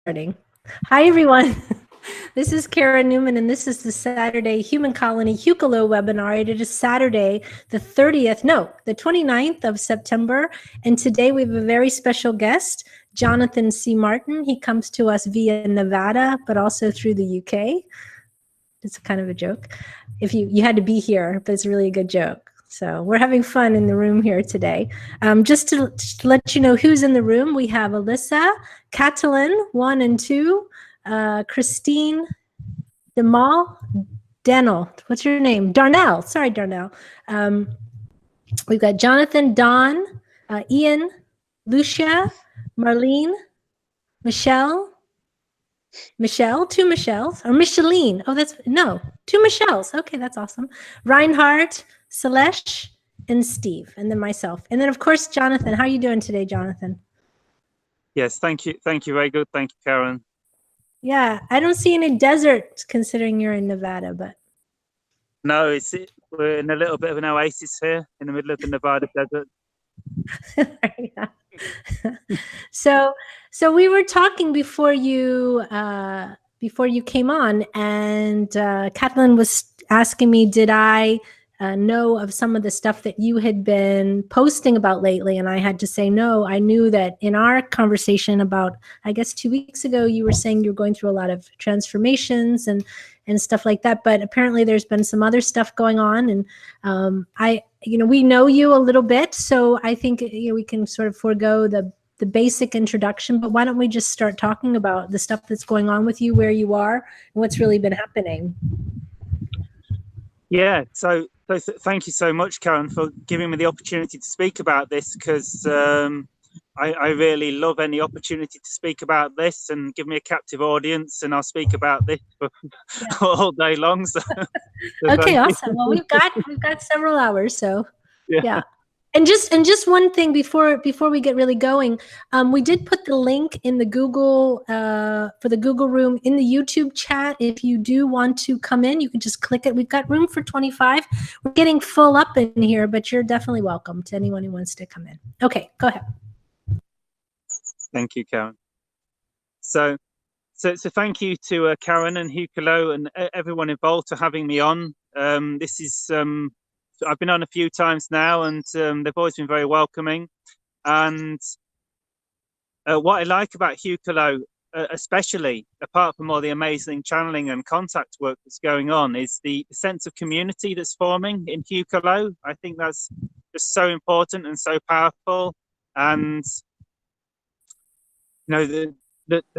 Starting. Hi, everyone. This is Kara Newman, and this is the Saturday Human Colony Hucolo webinar. It is Saturday, the 29th of September. And today we have a very special guest, Jonathan C. Martin. He comes to us via Nevada, but also through the UK. It's kind of a joke. If you had to be here, but it's really a good joke. So we're having fun in the room here today. Just to let you know who's in the room, we have Alyssa, Catalin, 1 and 2, Christine, Demal, Daniel. What's your name? Darnell. Sorry, Darnell. We've got Jonathan, Don, Ian, Lucia, Marlene, Michelle, two Michelles, or Micheline. Oh, two Michelles. Okay, that's awesome. Reinhardt, Celeste, and Steve, and then myself. And then, of course, Jonathan. How are you doing today, Jonathan? Yes, thank you. Thank you. Very good. Thank you, Karen. Yeah, I don't see any desert considering you're in Nevada, but. No, we're in a little bit of an oasis here in the middle of the Nevada desert. So we were talking before you came on, and Kathleen was asking me, did I know of some of the stuff that you had been posting about lately? And I had to say no. I knew that in our conversation about, I guess 2 weeks ago, you were saying you were going through a lot of transformations and stuff like that. But apparently there's been some other stuff going on. And we know you a little bit, so I think we can sort of forego the basic introduction, but why don't we just start talking about the stuff that's going on with you, where you are, and what's really been happening? Yeah, so thank you so much, Karen, for giving me the opportunity to speak about this, because I really love any opportunity to speak about this, and give me a captive audience, and I'll speak about this for all day long. So okay, awesome. Well, we've got several hours, so yeah. And just one thing before we get really going, we did put the link in the Google for the Google room in the YouTube chat. If you do want to come in, you can just click it. We've got room for 25. We're getting full up in here, but you're definitely welcome to anyone who wants to come in. Okay, go ahead. Thank you, Karen. So thank you to Karen and Hucolo and everyone involved for having me on. This is I've been on a few times now, and they've always been very welcoming. And what I like about Hucolo, especially apart from all the amazing channeling and contact work that's going on, is the sense of community that's forming in Hucolo. I think that's just so important and so powerful. And the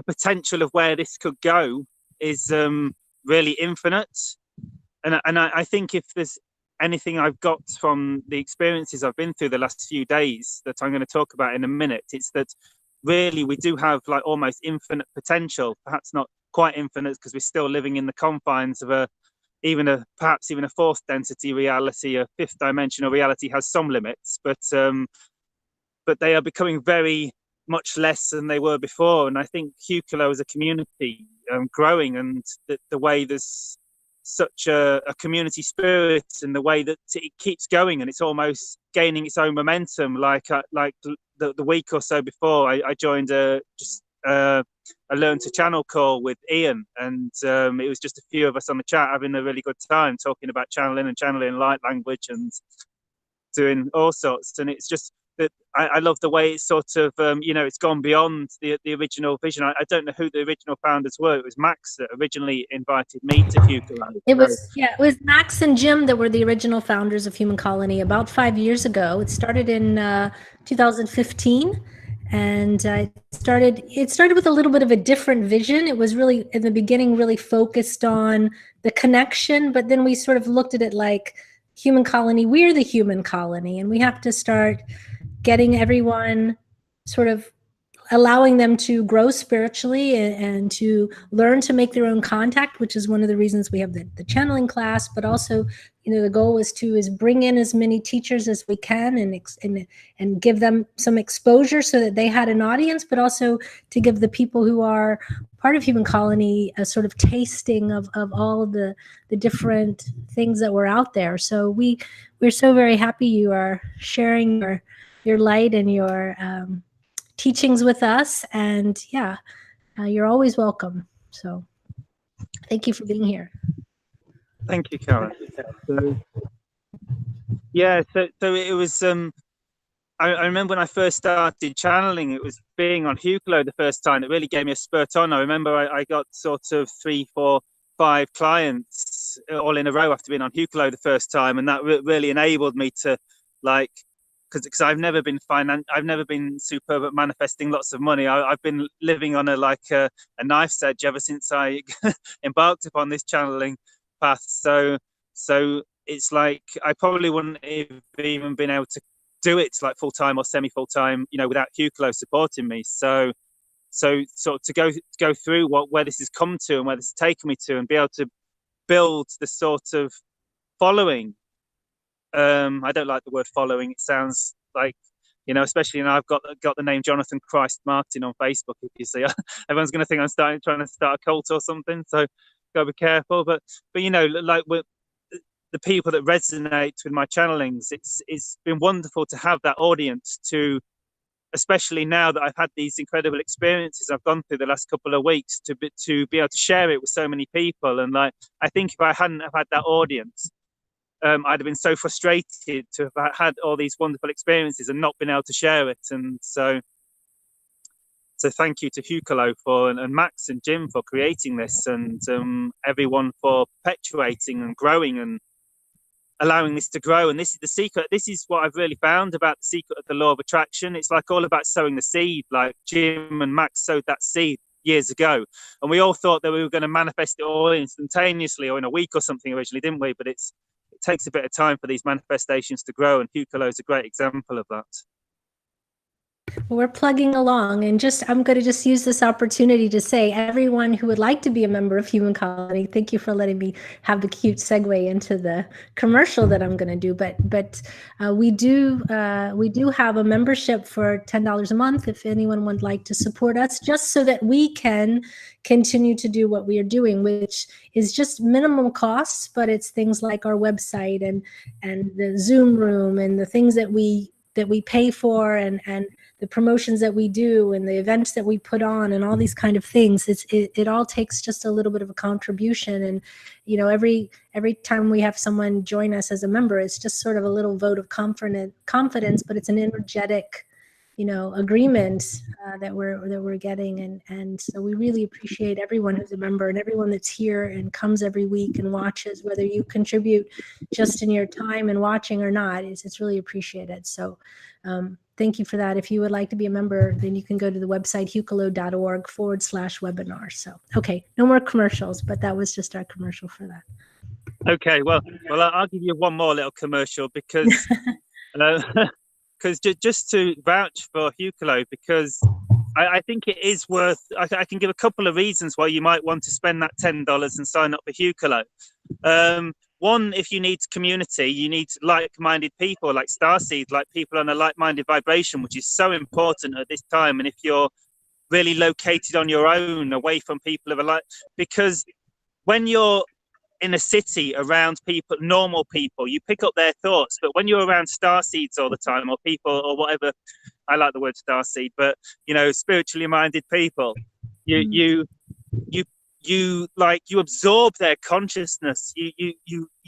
potential of where this could go is really infinite. And I think if there's anything I've got from the experiences I've been through the last few days that I'm going to talk about in a minute, it's that really we do have like almost infinite potential, perhaps not quite infinite because we're still living in the confines of perhaps even a fourth density reality. A fifth dimensional reality has some limits, but they are becoming very much less than they were before. And I think Hucolo as a community growing, and the way there's such a community spirit, and the way that it keeps going, and it's almost gaining its own momentum. Like the week or so before, I joined a learn to channel call with Ian, and it was just a few of us on the chat having a really good time talking about channeling light language and doing all sorts. And it's just that I love the way it's sort of it's gone beyond the original vision. I don't know who the original founders were. It was Max that originally invited me to Hucolo. It was Max and Jim that were the original founders of Human Colony about 5 years ago. It started in 2015, and it started with a little bit of a different vision. It was really in the beginning really focused on the connection, but then we sort of looked at it like Human Colony, we're the human colony, and we have to start getting everyone, sort of allowing them to grow spiritually and to learn to make their own contact, which is one of the reasons we have the channeling class. But also, the goal is bring in as many teachers as we can and give them some exposure so that they had an audience, but also to give the people who are part of Human Colony a sort of tasting of all of the different things that were out there. So we're so very happy you are sharing your light and your teachings with us. And you're always welcome. So thank you for being here. Thank you, Karen. So, yeah, so it was I remember when I first started channeling, it was being on Hucolo the first time. It really gave me a spurt on. I remember I got sort of 3, 4, 5 clients all in a row after being on Hucolo the first time, and that really enabled me to, like, because I've never been superb at manifesting lots of money. I've been living on a knife's edge ever since I embarked upon this channeling path. So it's like I probably wouldn't have even been able to do it like full time or semi full time, without Hucolo supporting me. So sort of to go through where this has come to and where this has taken me to, and be able to build the sort of following. I don't like the word following. It sounds like, especially now I've got the name Jonathan Christ Martin on Facebook. If you see, everyone's going to think I'm trying to start a cult or something. So gotta be careful. But like with the people that resonate with my channelings, it's been wonderful to have that audience, to, especially now that I've had these incredible experiences I've gone through the last couple of weeks, to be able to share it with so many people. And like, I think if I hadn't have had that audience, I'd have been so frustrated to have had all these wonderful experiences and not been able to share it. And so thank you to Hucolo and Max and Jim for creating this, and everyone for perpetuating and growing and allowing this to grow. And this is the secret. This is what I've really found about the secret of the law of attraction. It's like all about sowing the seed. Like Jim and Max sowed that seed years ago, and we all thought that we were going to manifest it all instantaneously or in a week or something originally, didn't we? But it takes a bit of time for these manifestations to grow, and Hucolo is a great example of that. We're plugging along, and I'm going to just use this opportunity to say, everyone who would like to be a member of Human Colony, thank you for letting me have the cute segue into the commercial that I'm going to do. But we do have a membership for $10 a month if anyone would like to support us, just so that we can continue to do what we are doing, which is just minimum costs, but it's things like our website and the Zoom room and the things that we pay for, and the promotions that we do and the events that we put on and all these kind of things. It all takes just a little bit of a contribution. And, every time we have someone join us as a member, it's just sort of a little vote of confidence, but it's an energetic, agreement that we're getting. And so we really appreciate everyone who's a member and everyone that's here and comes every week and watches, whether you contribute just in your time and watching or not. It's really appreciated. So thank you for that. If you would like to be a member, then you can go to the website hucolo.org/webinar. So, okay, no more commercials, but that was just our commercial for that. Okay, well, I'll give you one more little commercial because just to vouch for Hucolo, because I think it is worth. I can give a couple of reasons why you might want to spend that $10 and sign up for Hucolo. One, if you need community, you need like-minded people, like Starseeds, like people on a like-minded vibration, which is so important at this time. And if you're really located on your own, away from people of a like, because when you're in a city around people, normal people, you pick up their thoughts. But when you're around Starseeds all the time, or people, or whatever, I like the word Starseed, but spiritually minded people, you absorb their consciousness. You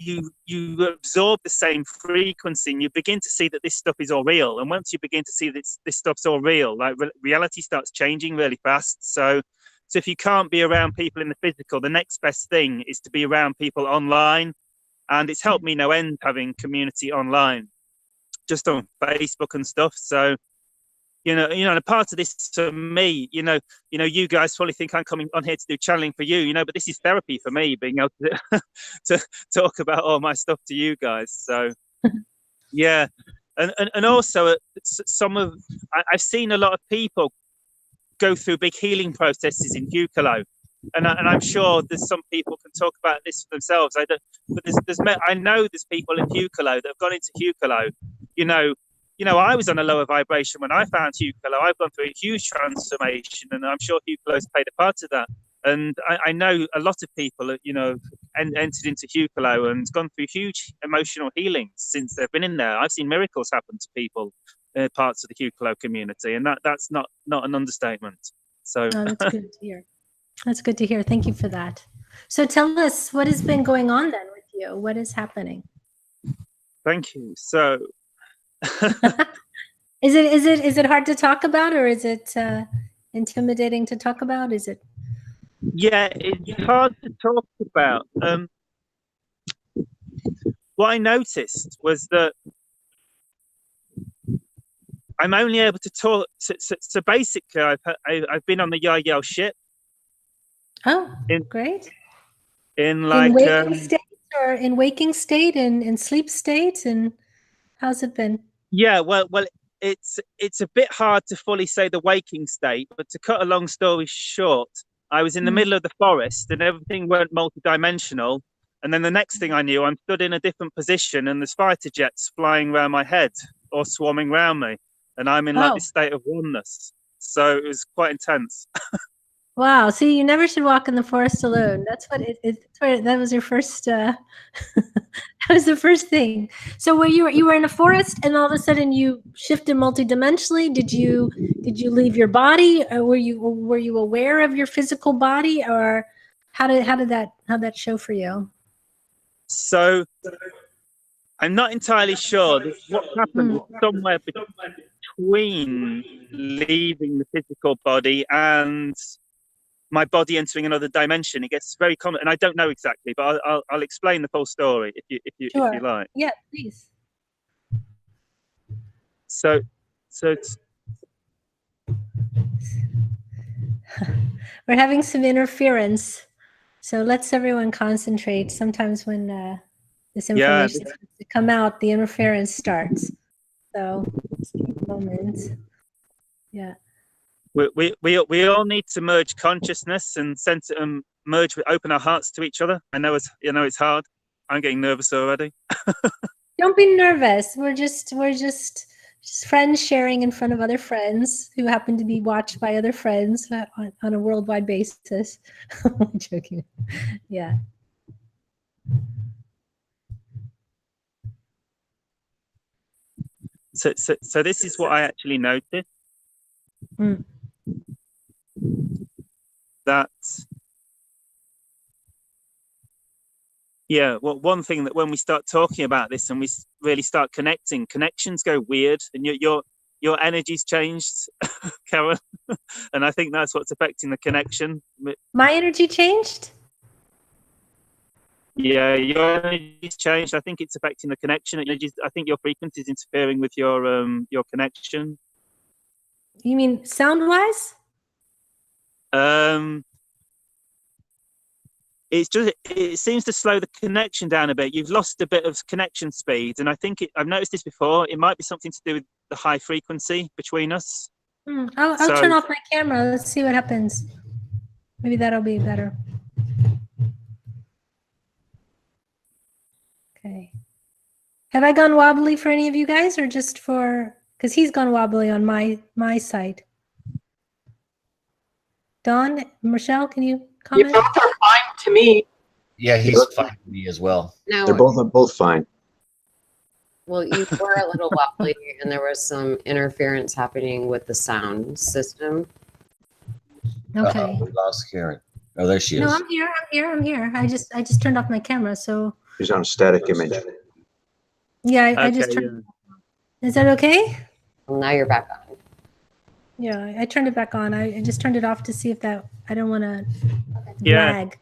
absorb the same frequency, and you begin to see that this stuff is all real. And once you begin to see that this stuff's all real, like reality starts changing really fast. So if you can't be around people in the physical, the next best thing is to be around people online. And it's helped me no end having community online, just on Facebook and stuff. So and a part of this to me, you guys probably think I'm coming on here to do channeling for you, but this is therapy for me, being able to talk about all my stuff to you guys. So yeah, and also I've seen a lot of people go through big healing processes in Hucolo, and I'm sure there's some people can talk about this for themselves. I know there's people in Hucolo that have gone into Hucolo, I was on a lower vibration when I found Hucolo. I've gone through a huge transformation, and I'm sure Hucolo's played a part of that. And I know a lot of people, entered into Hucolo and gone through huge emotional healing since they've been in there. I've seen miracles happen to people in parts of the Hucolo community, and that's not an understatement. So that's good to hear. That's good to hear. Thank you for that. So tell us, what has been going on then with you? What is happening? thank you. So Is it hard to talk about, or is it intimidating to talk about? Is it? yeah, it's hard to talk about. What I noticed was that I'm only able to talk. So basically, I've been on the Yahyel ship. Oh, great. In like in waking state, or in waking state, and in sleep state, and how's it been? Yeah, well, it's a bit hard to fully say the waking state, but to cut a long story short, I was in the middle of the forest and everything went multidimensional. And then the next thing I knew, I'm stood in a different position and there's fighter jets flying around my head or swarming around me. And I'm in like this state of oneness. So it was quite intense. Wow. See, you never should walk in the forest alone. That's what that was your first, that was the first thing. So where you were in a forest and all of a sudden you shifted multidimensionally. Did you leave your body, or were you aware of your physical body, or how'd that show for you? So I'm not entirely sure. What happened was somewhere between leaving the physical body and my body entering another dimension. It gets very common, and I don't know exactly, but I'll explain the full story if you like. Yeah, please. So we're having some interference, so let's everyone concentrate. Sometimes when this information starts to come out, the interference starts. So just give a moment. Yeah. We all need to merge consciousness and merge, open our hearts to each other. I know it's hard. I'm getting nervous already. Don't be nervous. We're just friends sharing in front of other friends who happen to be watched by other friends on a worldwide basis. I'm joking. Yeah. So this is what I actually noticed. That, yeah, well, one thing that when we start talking about this and we really start connecting, connections go weird, and your energy's changed, Karen, and I think that's what's affecting the connection. My energy changed? Yeah, your energy's changed. I think it's affecting the connection. I think your frequency is interfering with your connection. You mean sound-wise? It seems to slow the connection down a bit. You've lost a bit of connection speed, and I think I've noticed this before. It might be something to do with the high frequency between us. I'll turn off my camera. Let's see what happens. Maybe that'll be better. Okay. Have I gone wobbly for any of you guys, or just for, because he's gone wobbly on my side? Dawn, Michelle, can you comment? You both are fine to me. Yeah, he's fine to me as well. No, They're both fine. well, you were a little wobbly, and there was some interference happening with the sound system. Okay. We lost Karen. Oh, there she is. No, I'm here. I just turned off my camera, so. He's on a static image. Yeah, I just turned. Yeah. Is that okay? Well, now you're back on. Yeah, I turned it back on. I just turned it off to see if that. I don't want to lag.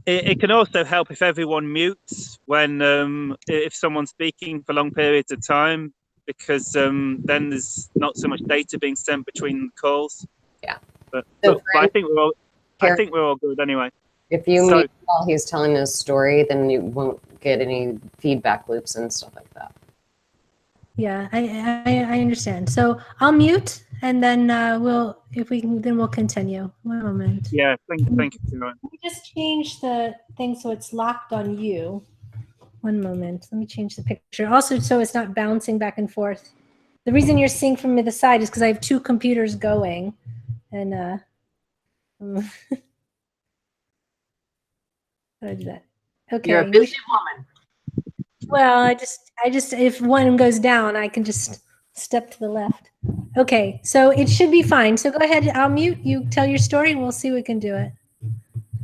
It can also help if everyone mutes when if someone's speaking for long periods of time, because then there's not so much data being sent between calls. Yeah. But I think we're all good anyway. If you mute while he's telling his story, then you won't get any feedback loops and stuff like that. Yeah, I understand. So I'll mute, and then we'll continue. One moment. Yeah, thank you. Let me just change the thing so it's locked on you. One moment. Let me change the picture. Also, so it's not bouncing back and forth. The reason you're seeing from the side is because I have two computers going, and how do I do that? Okay. You're a busy woman. Well, I just if one goes down, I can just Step to the left. Okay, so it should be fine. So go ahead, I'll mute. You tell your story and we'll see we can do it.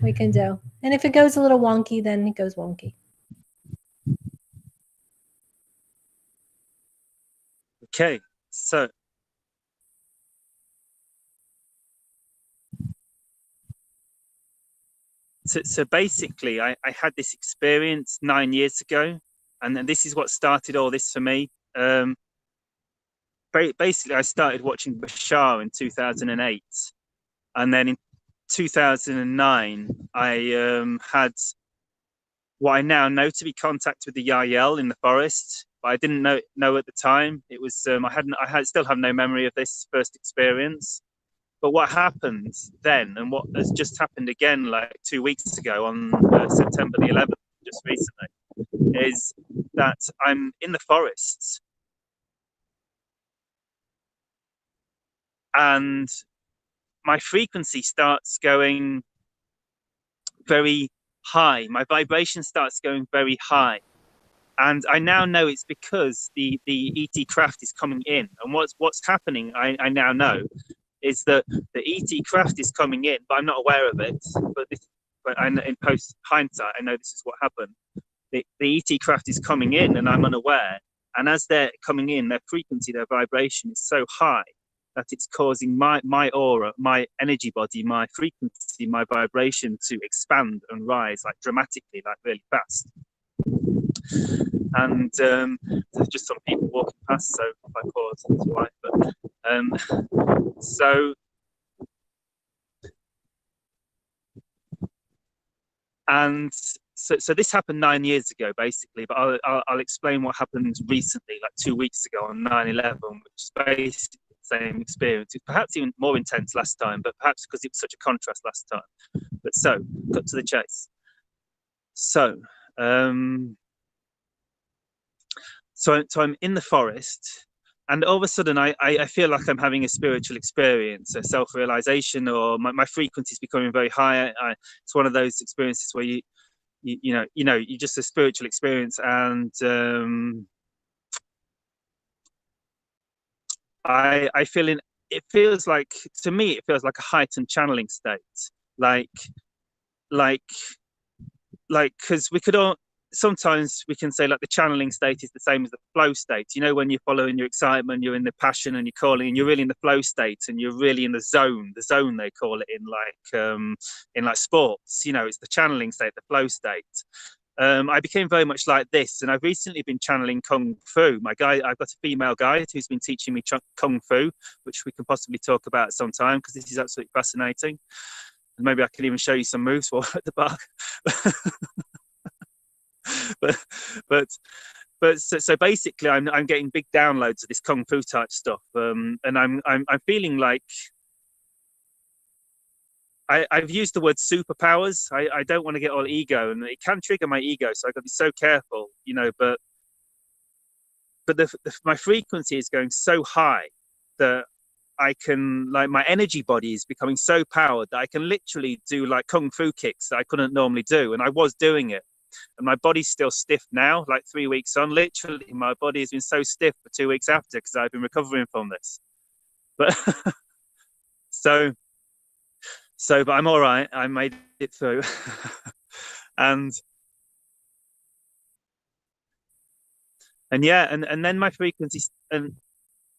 We can do. And if it goes a little wonky, then it goes wonky. Okay, so basically, I had this experience 9 years ago, and then this is what started all this for me. Basically, I started watching Bashar in 2008, and then in 2009, I had what I now know to be contact with the Yahyel in the forest, but I didn't know at the time. It was I still have no memory of this first experience. But what happened then, and what has just happened again, like 2 weeks ago on September the 11th, just recently, is that I'm in the forests and my frequency starts going very high. My vibration starts going very high. And I now know it's because the ET craft is coming in. And what's happening, I now know, is that the ET craft is coming in, but I'm not aware of it. But in post hindsight, I know this is what happened. The ET craft is coming in, and I'm unaware. And as they're coming in, their frequency, their vibration is so high that it's causing my aura, my energy body, my frequency, my vibration to expand and rise like dramatically, like really fast. And there's just some people walking past, so if I pause, that's why. But so this happened 9 years ago, basically. But I'll explain what happened recently, like 2 weeks ago on 9/11, which is basically the same experience. It's perhaps even more intense last time, but perhaps because it was such a contrast last time. But so, cut to the chase. So I'm in the forest, and all of a sudden I feel like I'm having a spiritual experience, a self-realization, or my frequency is becoming very high. It's one of those experiences where you just a spiritual experience, and I feel it feels like, to me, it feels like a heightened channeling state, like because we could all, sometimes we can say like the channeling state is the same as the flow state. You know, when you're following your excitement, you're in the passion and you're calling, and you're really in the flow state, and you're really in the zone they call it in like sports. You know, it's the channeling state, the flow state. I became very much like this, and I've recently been channeling Kung Fu. I've got a female guide who's been teaching me Kung Fu, which we can possibly talk about sometime, because this is absolutely fascinating. And maybe I can even show you some moves while we're at the bar. but so basically, I'm getting big downloads of this Kung Fu type stuff, and I'm feeling like I've used the word superpowers. I don't want to get all ego, and it can trigger my ego, so I've got to be so careful, you know. But my frequency is going so high that I can, like, my energy body is becoming so powered that I can literally do like Kung Fu kicks that I couldn't normally do, and I was doing it. And my body's still stiff now, like 3 weeks on. Literally, my body has been so stiff for 2 weeks after, because I've been recovering from this. But but I'm all right. I made it through. and yeah, and then my frequency, and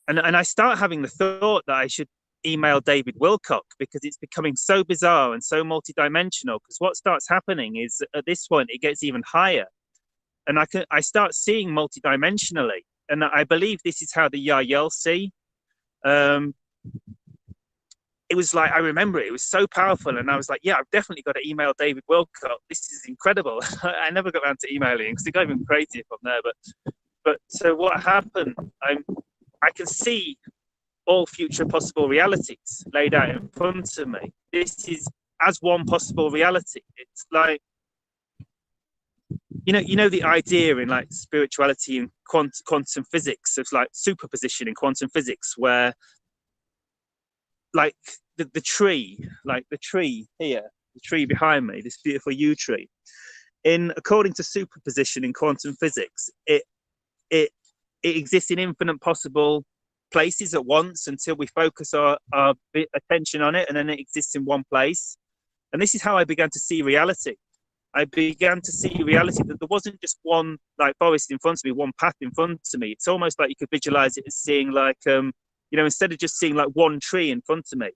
I start having the thought that I should email David Wilcock, because it's becoming so bizarre and so multidimensional. Because what starts happening is, at this point, it gets even higher, and I start seeing multidimensionally, and I believe this is how the Yahyel see. It was like, I remember it was so powerful, and I was like, yeah, I've definitely got to email David Wilcock. This is incredible. I never got around to emailing, because it got even crazier from there. But so what happened? I can see all future possible realities laid out in front of me. This is as one possible reality. It's like, you know the idea in like spirituality and quantum physics of like superposition in quantum physics, where like the tree, like the tree here, the tree behind me, this beautiful yew tree, according to superposition in quantum physics, it exists in infinite possible places at once until we focus our attention on it, and then it exists in one place. And this is how I began to see reality. I began to see reality that there wasn't just one like forest in front of me, one path in front of me. It's almost like you could visualize it as seeing like, instead of just seeing like one tree in front of me,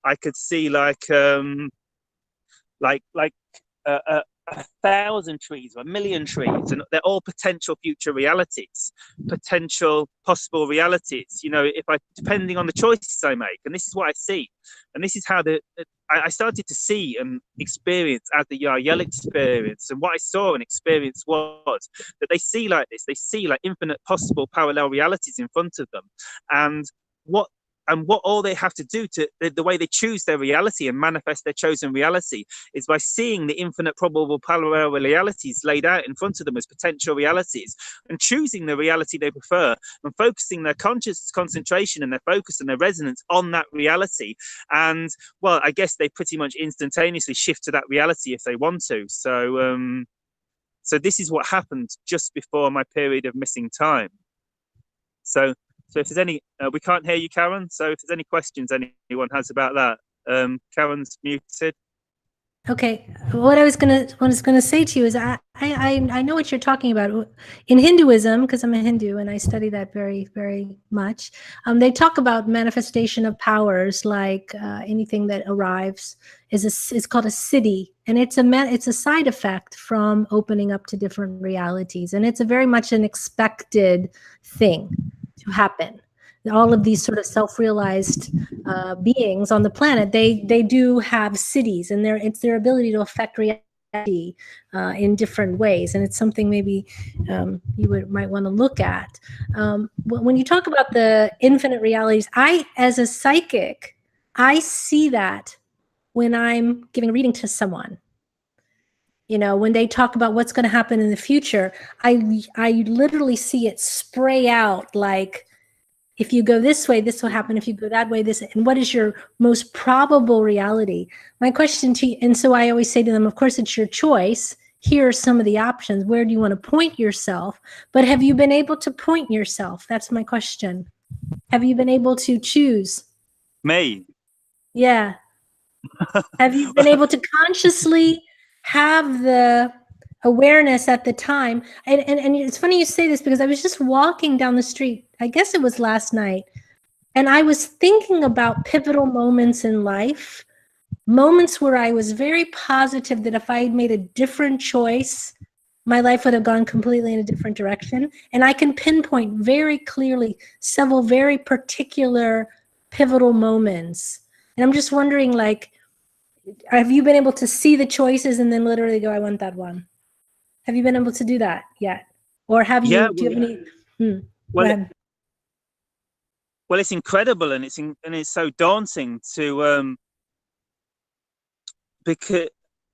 I could see like 1,000 trees or 1,000,000 trees, and they're all potential future realities, potential possible realities, depending on the choices I make. And this is what I see, and this is how I started to see and experience as the Yahyel experience. And what I saw and experienced was that they see like this, they see like infinite possible parallel realities in front of them, and what all they have to do to the way they choose their reality and manifest their chosen reality is by seeing the infinite probable parallel realities laid out in front of them as potential realities, and choosing the reality they prefer, and focusing their conscious concentration and their focus and their resonance on that reality. And well, I guess they pretty much instantaneously shift to that reality if they want to. So this is what happened just before my period of missing time. So if there's any, we can't hear you, Karen. So if there's any questions anyone has about that, Karen's muted. Okay, what I was gonna say to you is I know what you're talking about. In Hinduism, because I'm a Hindu and I study that very, very much, they talk about manifestation of powers, like anything that arrives is called a siddhi, and it's a side effect from opening up to different realities, and it's a very much an expected thing to happen. All of these sort of self-realized beings on the planet, they do have siddhis, and it's their ability to affect reality in different ways. And it's something maybe you might want to look at. When you talk about the infinite realities, as a psychic, I see that when I'm giving a reading to someone. When they talk about what's going to happen in the future, I literally see it spray out like, if you go this way, this will happen. If you go that way, this. And what is your most probable reality? My question to you, and so I always say to them, of course, it's your choice. Here are some of the options. Where do you want to point yourself? But have you been able to point yourself? That's my question. Have you been able to choose? Me? Yeah. Have you been able to consciously have the awareness at the time? And it's funny you say this, because I was just walking down the street, I guess it was last night, and I was thinking about pivotal moments in life, moments where I was very positive that if I had made a different choice, my life would have gone completely in a different direction. And I can pinpoint very clearly several very particular pivotal moments. And I'm just wondering, like, have you been able to see the choices and then literally go, I want that one? Have you been able to do that yet? Or have you, Yeah, do you have any? Well, it's incredible, and it's so daunting to because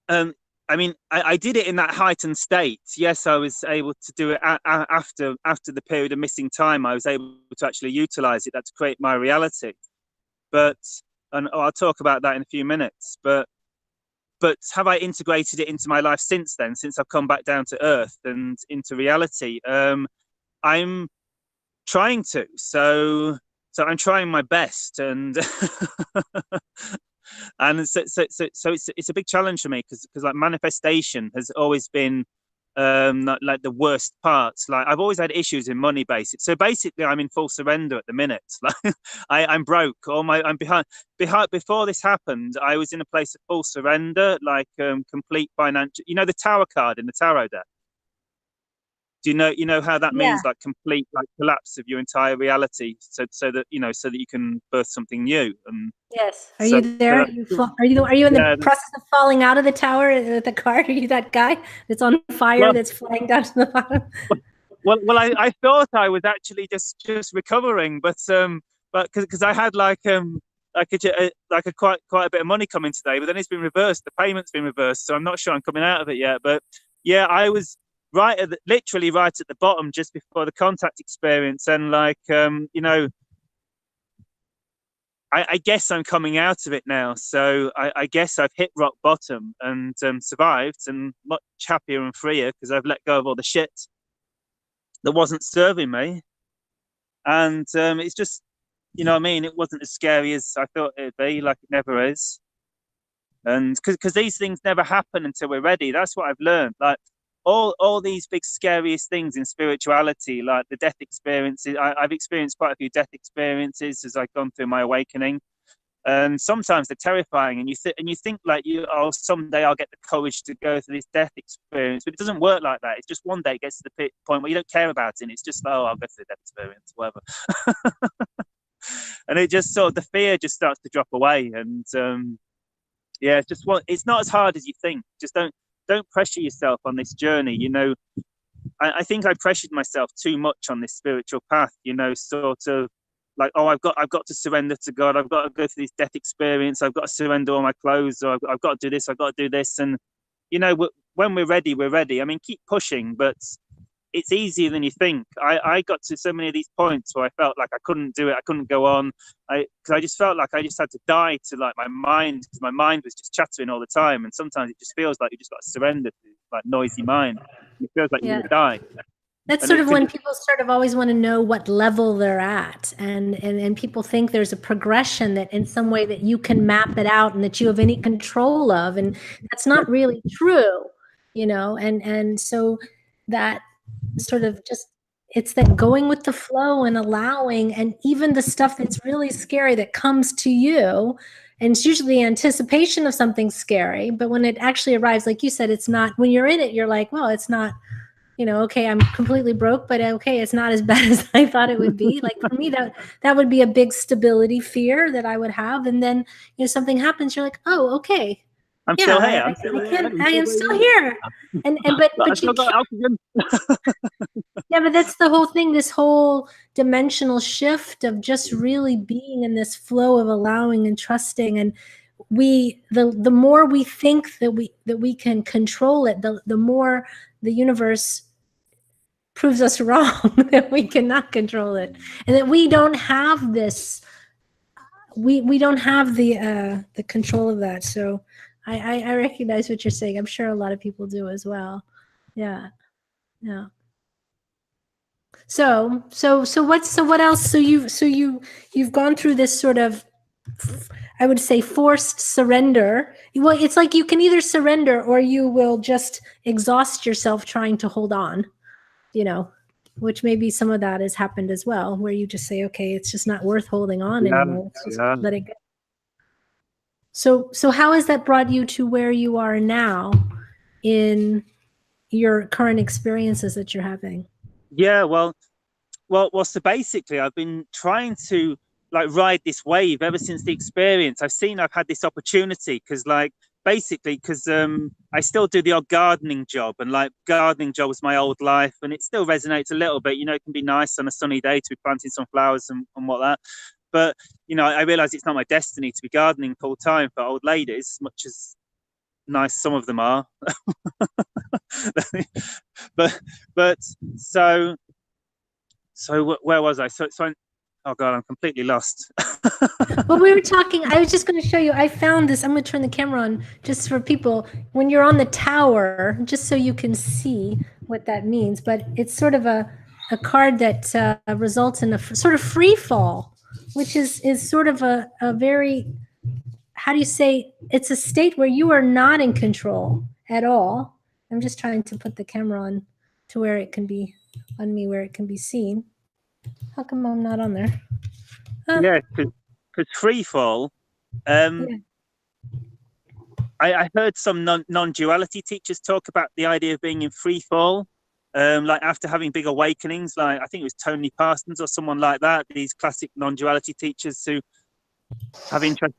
I mean, I did it in that heightened state. Yes, I was able to do it after the period of missing time. I was able to actually utilize it, to create my reality. And I'll talk about that in a few minutes. But have I integrated it into my life since then? Since I've come back down to earth and into reality, I'm trying to. So I'm trying my best, and and so it's a big challenge for me, because like manifestation has always been like the worst parts. Like I've always had issues in money basics. So basically I'm in full surrender at the minute. Like I'm broke. I'm behind. Before this happened, I was in a place of full surrender, like complete financial. The tower card in the tarot deck. Do you know how that means? Like complete like collapse of your entire reality, so that you can birth something new. Yes. Are you there? Are you in the process of falling out of the tower with the card? Are you that guy that's on fire that's flying down to the bottom? Well, I thought I was actually just recovering, but because I had like quite a bit of money coming today, but then it's been reversed. The payment's been reversed, so I'm not sure I'm coming out of it yet. But yeah, I was literally right at the bottom just before the contact experience, and like I guess I'm coming out of it now. So I guess I've hit rock bottom and survived, and much happier and freer because I've let go of all the shit that wasn't serving me. And it's just you know what I mean? It wasn't as scary as I thought it'd be, like it never is. And because these things never happen until we're ready. That's what I've learned. Like all these big scariest things in spirituality, like the death experiences. I've experienced quite a few death experiences as I've gone through my awakening. And sometimes they're terrifying, and you think like someday I'll get the courage to go through this death experience, but it doesn't work like that. It's just one day it gets to the point where you don't care about it, and it's just, oh, I'll go through the death experience, whatever. And it just sort of, the fear just starts to drop away, and yeah, it's just it's not as hard as you think. Just don't pressure yourself on this journey. You know, I think I pressured myself too much on this spiritual path. You know, sort of like, oh, I've got to surrender to God. I've got to go through this death experience. I've got to surrender all my clothes. Or I've got to do this. I've got to do this. And you know, when we're ready, we're ready. I mean, keep pushing, but it's easier than you think. I got to so many of these points where I felt like I couldn't do it. I couldn't go on. Because I just felt like I just had to die to like my mind, because my mind was just chattering all the time. And sometimes it just feels like you just got to surrender to like noisy mind. It feels like you're going to die. That's sort of when people sort of always want to know what level they're at. And people think there's a progression that in some way that you can map it out and that you have any control of. And that's not really true, you know? And so that sort of just, it's that going with the flow and allowing, and even the stuff that's really scary that comes to you, and it's usually anticipation of something scary, but when it actually arrives, like you said, it's not, when you're in it, you're like, well, it's not, you know, okay, I'm completely broke, but okay, it's not as bad as I thought it would be. Like for me, that would be a big stability fear that I would have. And then, you know, something happens, you're like, oh, okay. I'm still here. I am still here. But you can't. Yeah, but that's the whole thing, this whole dimensional shift of just really being in this flow of allowing and trusting. And the more we think that we can control it, the more the universe proves us wrong, that we cannot control it, and that we don't have this, we don't have the control of that. So I recognize what you're saying. I'm sure a lot of people do as well. Yeah. So what else? So you've gone through this sort of, I would say, forced surrender. Well, it's like you can either surrender or you will just exhaust yourself trying to hold on, you know, which maybe some of that has happened as well, where you just say, okay, it's just not worth holding on anymore. Let's just let it go. So how has that brought you to where you are now in your current experiences that you're having? Yeah, well, so basically I've been trying to like ride this wave ever since the experience. I've had this opportunity because I still do the odd gardening job, and like gardening job was my old life, and it still resonates a little bit. You know, it can be nice on a sunny day to be planting some flowers and what that. But, you know, I realize it's not my destiny to be gardening full time for old ladies, as much as nice some of them are. but so where was I? Oh God, I'm completely lost. Well, we were talking, I was just going to show you, I found this, I'm going to turn the camera on just for people, when you're on the tower, just so you can see what that means, but it's sort of a card that results in a sort of free fall, which is sort of a very, how do you say, it's a state where you are not in control at all. I'm just trying to put the camera on to where it can be, on me where it can be seen. How come I'm not on there? Yeah, because free fall, I heard some non-duality teachers talk about the idea of being in free fall. Like after having big awakenings, like I think it was Tony Parsons or someone like that, these classic non-duality teachers who have interest,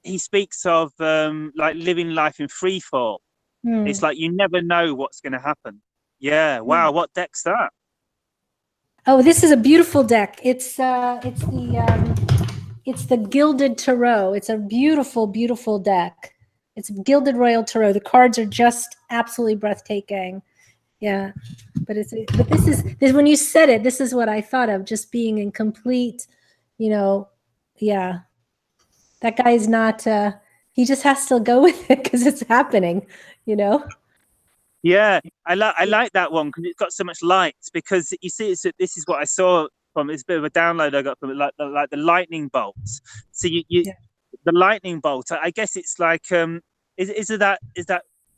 he speaks of like living life in free fall. It's like you never know what's going to happen. Yeah, wow, what deck's that? Oh, this is a beautiful deck. It's the Gilded Tarot. It's a beautiful, beautiful deck. It's Gilded Royal Tarot. The cards are just absolutely breathtaking. Yeah, but this is when you said it, this is what I thought of, just being in complete, you know, yeah. That guy is not, he just has to go with it because it's happening, you know? Yeah, I like that one because it's got so much light, because you see, this is what I saw from, it's a bit of a download I got from it, like the lightning bolts. So the lightning bolt, I guess it's like is that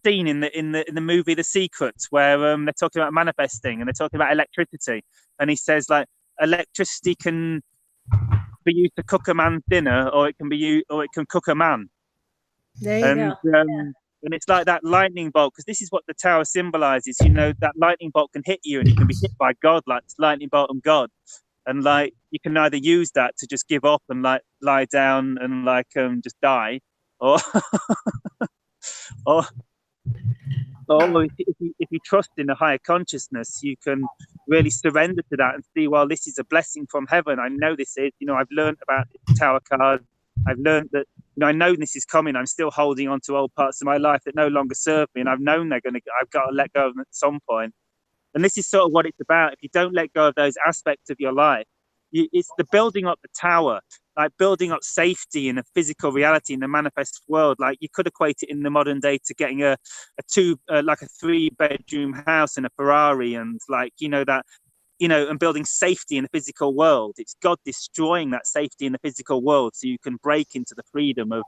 scene in the movie The Secret where they're talking about manifesting and they're talking about electricity, and he says like electricity can be used to cook a man's dinner, or it can be used, or it can cook a man. There you go. And it's like that lightning bolt, because this is what the tower symbolizes. You know, that lightning bolt can hit you, and you can be hit by God, like this lightning bolt from God. And like you can either use that to just give up and like lie down and like just die, or or if you trust in a higher consciousness, you can really surrender to that and see, well, this is a blessing from heaven. I know this is, you know, I've learned about the tower card. I've learned that, you know, I know this is coming. I'm still holding on to old parts of my life that no longer serve me, and I've known I've got to let go of them at some point. And this is sort of what it's about. If you don't let go of those aspects of your life, it's the building up the tower, like building up safety in a physical reality in the manifest world. Like you could equate it in the modern day to getting a 3-bedroom house and a Ferrari, and like, you know, that, you know, and building safety in the physical world. It's God destroying that safety in the physical world so you can break into the freedom of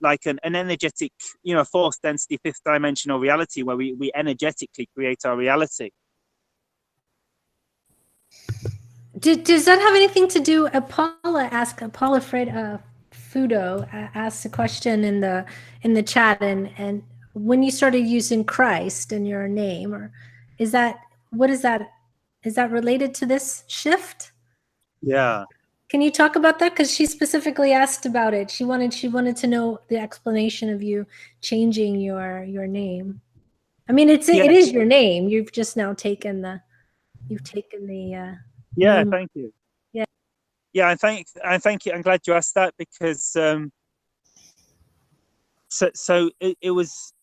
like an energetic, you know, fourth density, fifth dimensional reality where we energetically create our reality. Does that have anything to do? Paula Fudo asked a question in the chat, and when you started using Christ in your name, or is that related to this shift? Yeah. Can you talk about that? Because she specifically asked about it. She wanted to know the explanation of you changing your name. I mean, it is your name. You've just now taken the yeah, name. thank you. Yeah, and thank you. I'm glad you asked that, because so it was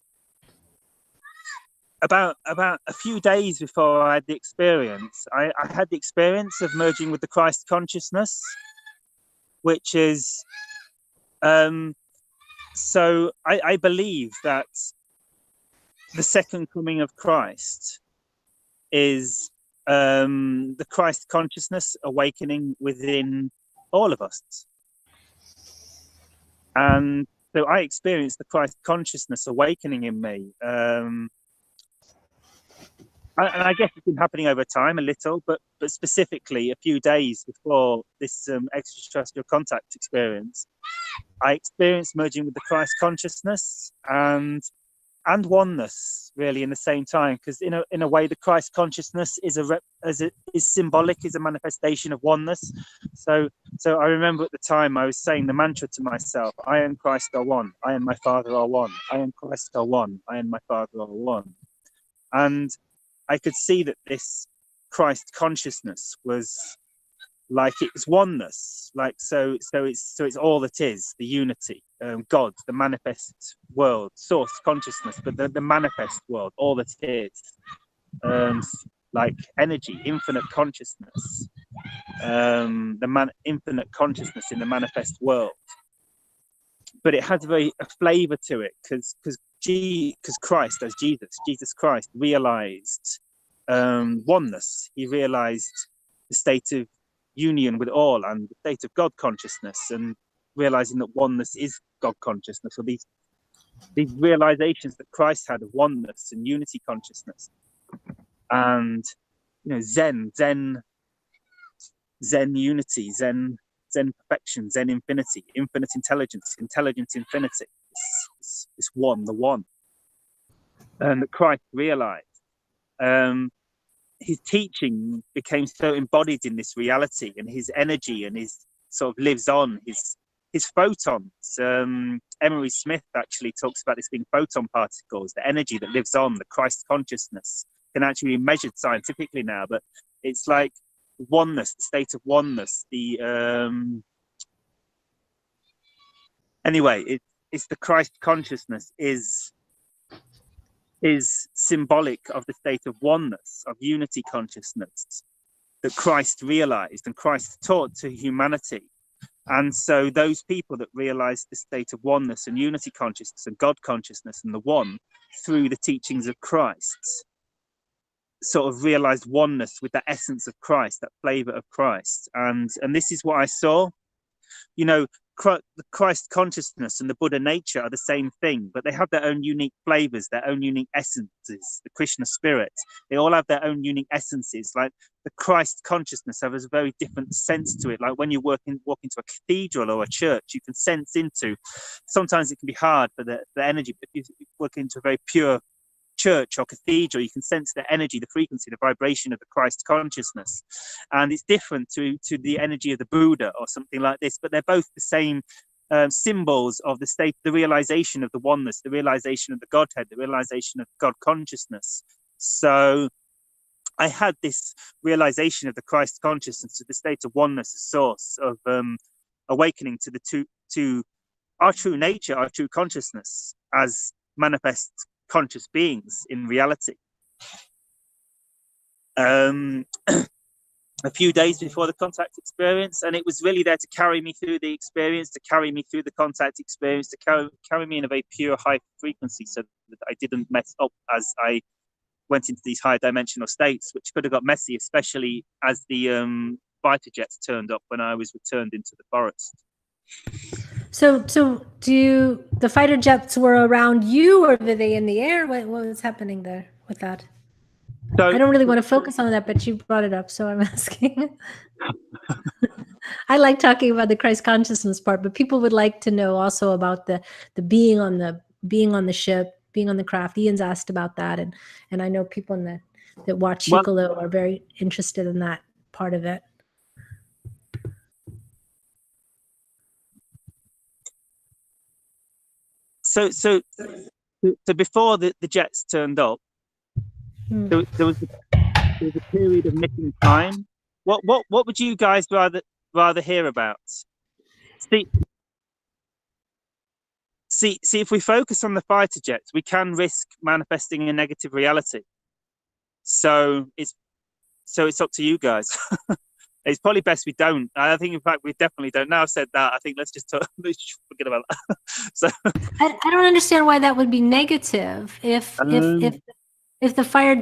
about a few days before I had the experience. I had the experience of merging with the Christ consciousness, which is so I believe that the second coming of Christ is the Christ consciousness awakening within all of us. And so I experienced the Christ consciousness awakening in me. And I guess it's been happening over time a little, but specifically a few days before this extraterrestrial contact experience, I experienced merging with the Christ consciousness and oneness, really, in the same time, because in a way the Christ consciousness is symbolic, is a manifestation of oneness. So I remember at the time I was saying the mantra to myself: I and Christ are one, I and my Father are one, I and Christ are one, I and my Father are one. And I could see that this Christ consciousness was like, it was oneness, like so it's all that is, the unity, God, the manifest world, source consciousness, but the manifest world, all that is, like energy, infinite consciousness, infinite consciousness in the manifest world. But it has a flavor to it, because Christ, as Jesus Christ realized oneness. He realized the state of union with all and the state of God consciousness, and realizing that oneness is God consciousness, or these realizations that Christ had of oneness and unity consciousness. And, you know, Zen unity, Zen perfection, Zen infinity, infinite intelligence infinity. It's one, the one. And that Christ realized. His teaching became so embodied in this reality, and his energy and his sort of lives on, his photons. Emery Smith actually talks about this being photon particles, the energy that lives on, the Christ consciousness can actually be measured scientifically now, but it's like oneness, the state of oneness, anyway, it's the Christ consciousness is symbolic of the state of oneness, of unity consciousness that Christ realized and Christ taught to humanity. And so those people that realized the state of oneness and unity consciousness and God consciousness and the one through the teachings of Christ sort of realized oneness with that essence of Christ, that flavor of Christ. And this is what I saw. You know, the Christ consciousness and the Buddha nature are the same thing, but they have their own unique flavors, their own unique essences. The Krishna spirit, they all have their own unique essences. Like the Christ consciousness has a very different sense to it. Like when you walk into a cathedral or a church, you can sense into, sometimes it can be hard for the energy, but if you walk into a very pure church or cathedral, you can sense the energy, the frequency, the vibration of the Christ consciousness. And it's different to the energy of the Buddha or something like this, but they're both the same symbols of the state, the realization of the oneness, the realization of the Godhead, the realization of God consciousness. So I had this realization of the Christ consciousness, of the state of oneness, a source of awakening to our true nature, our true consciousness as manifest conscious beings in reality. A few days before the contact experience, and it was really there to carry me through the experience, to carry me through the contact experience, to carry me in a very pure high frequency, so that I didn't mess up as I went into these higher dimensional states, which could have got messy, especially as the fighter jets turned up when I was returned into the forest. So the fighter jets were around you, or were they in the air? What was happening there with that? So, I don't really want to focus on that, but you brought it up, so I'm asking. I like talking about the Christ consciousness part, but people would like to know also about the being on the ship, being on the craft. Ian's asked about that, and I know people that watch Hucolo are very interested in that part of it. So before the jets turned up, there was a period of missing time. What would you guys rather hear about? See, if we focus on the fighter jets, we can risk manifesting a negative reality. So it's up to you guys. It's probably best we don't. I think, in fact, we definitely don't. Now I've said that, I think let's just forget about that. So I don't understand why that would be negative. If the fighter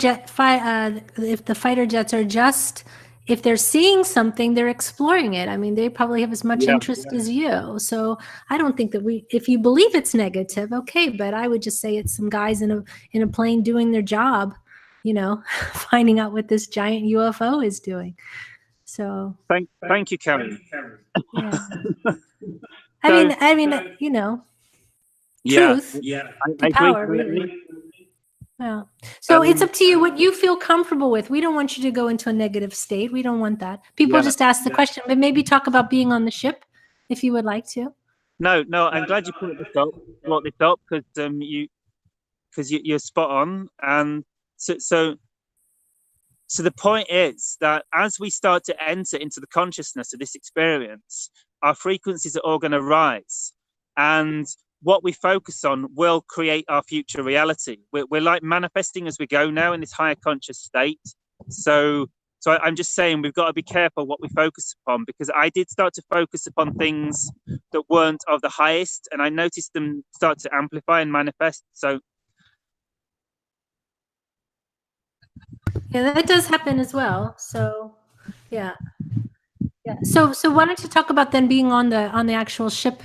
jets are just, if they're seeing something, they're exploring it. I mean, they probably have as much interest as you. So I don't think that if you believe it's negative, okay. But I would just say it's some guys in a plane doing their job, you know, finding out what this giant UFO is doing. So thank you, Karen. Yeah. I mean, you know, truth to power, really. Yeah. So it's up to you what you feel comfortable with. We don't want you to go into a negative state. We don't want that. People just ask the question, but maybe talk about being on the ship if you would like to. No, I'm glad you brought this up because you're spot on. And so the point is that as we start to enter into the consciousness of this experience, our frequencies are all going to rise, and what we focus on will create our future reality. We're like manifesting as we go now in this higher conscious state. So I'm just saying we've got to be careful what we focus upon, because I did start to focus upon things that weren't of the highest, and I noticed them start to amplify and manifest. So yeah, that does happen as well. So yeah. So why don't you talk about then being on the actual ship?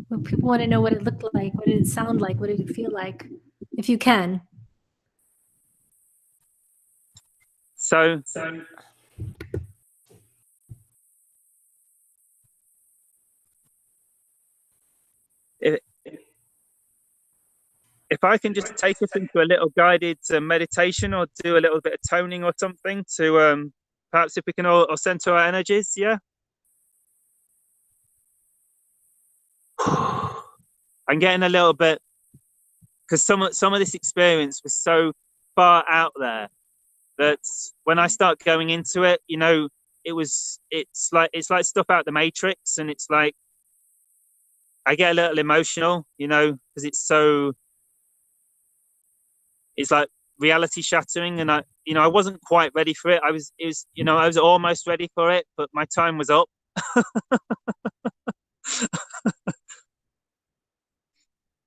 When people want to know what it looked like, what did it sound like, what did it feel like, if you can. So if I can just take us into a little guided meditation, or do a little bit of toning or something to perhaps if we can all center our energies, yeah. I'm getting a little bit, because some of this experience was so far out there that when I start going into it, you know, it's like stuff out the Matrix, and it's like I get a little emotional, you know, because it's like reality shattering, and I wasn't quite ready for it. I was almost ready for it, but my time was up.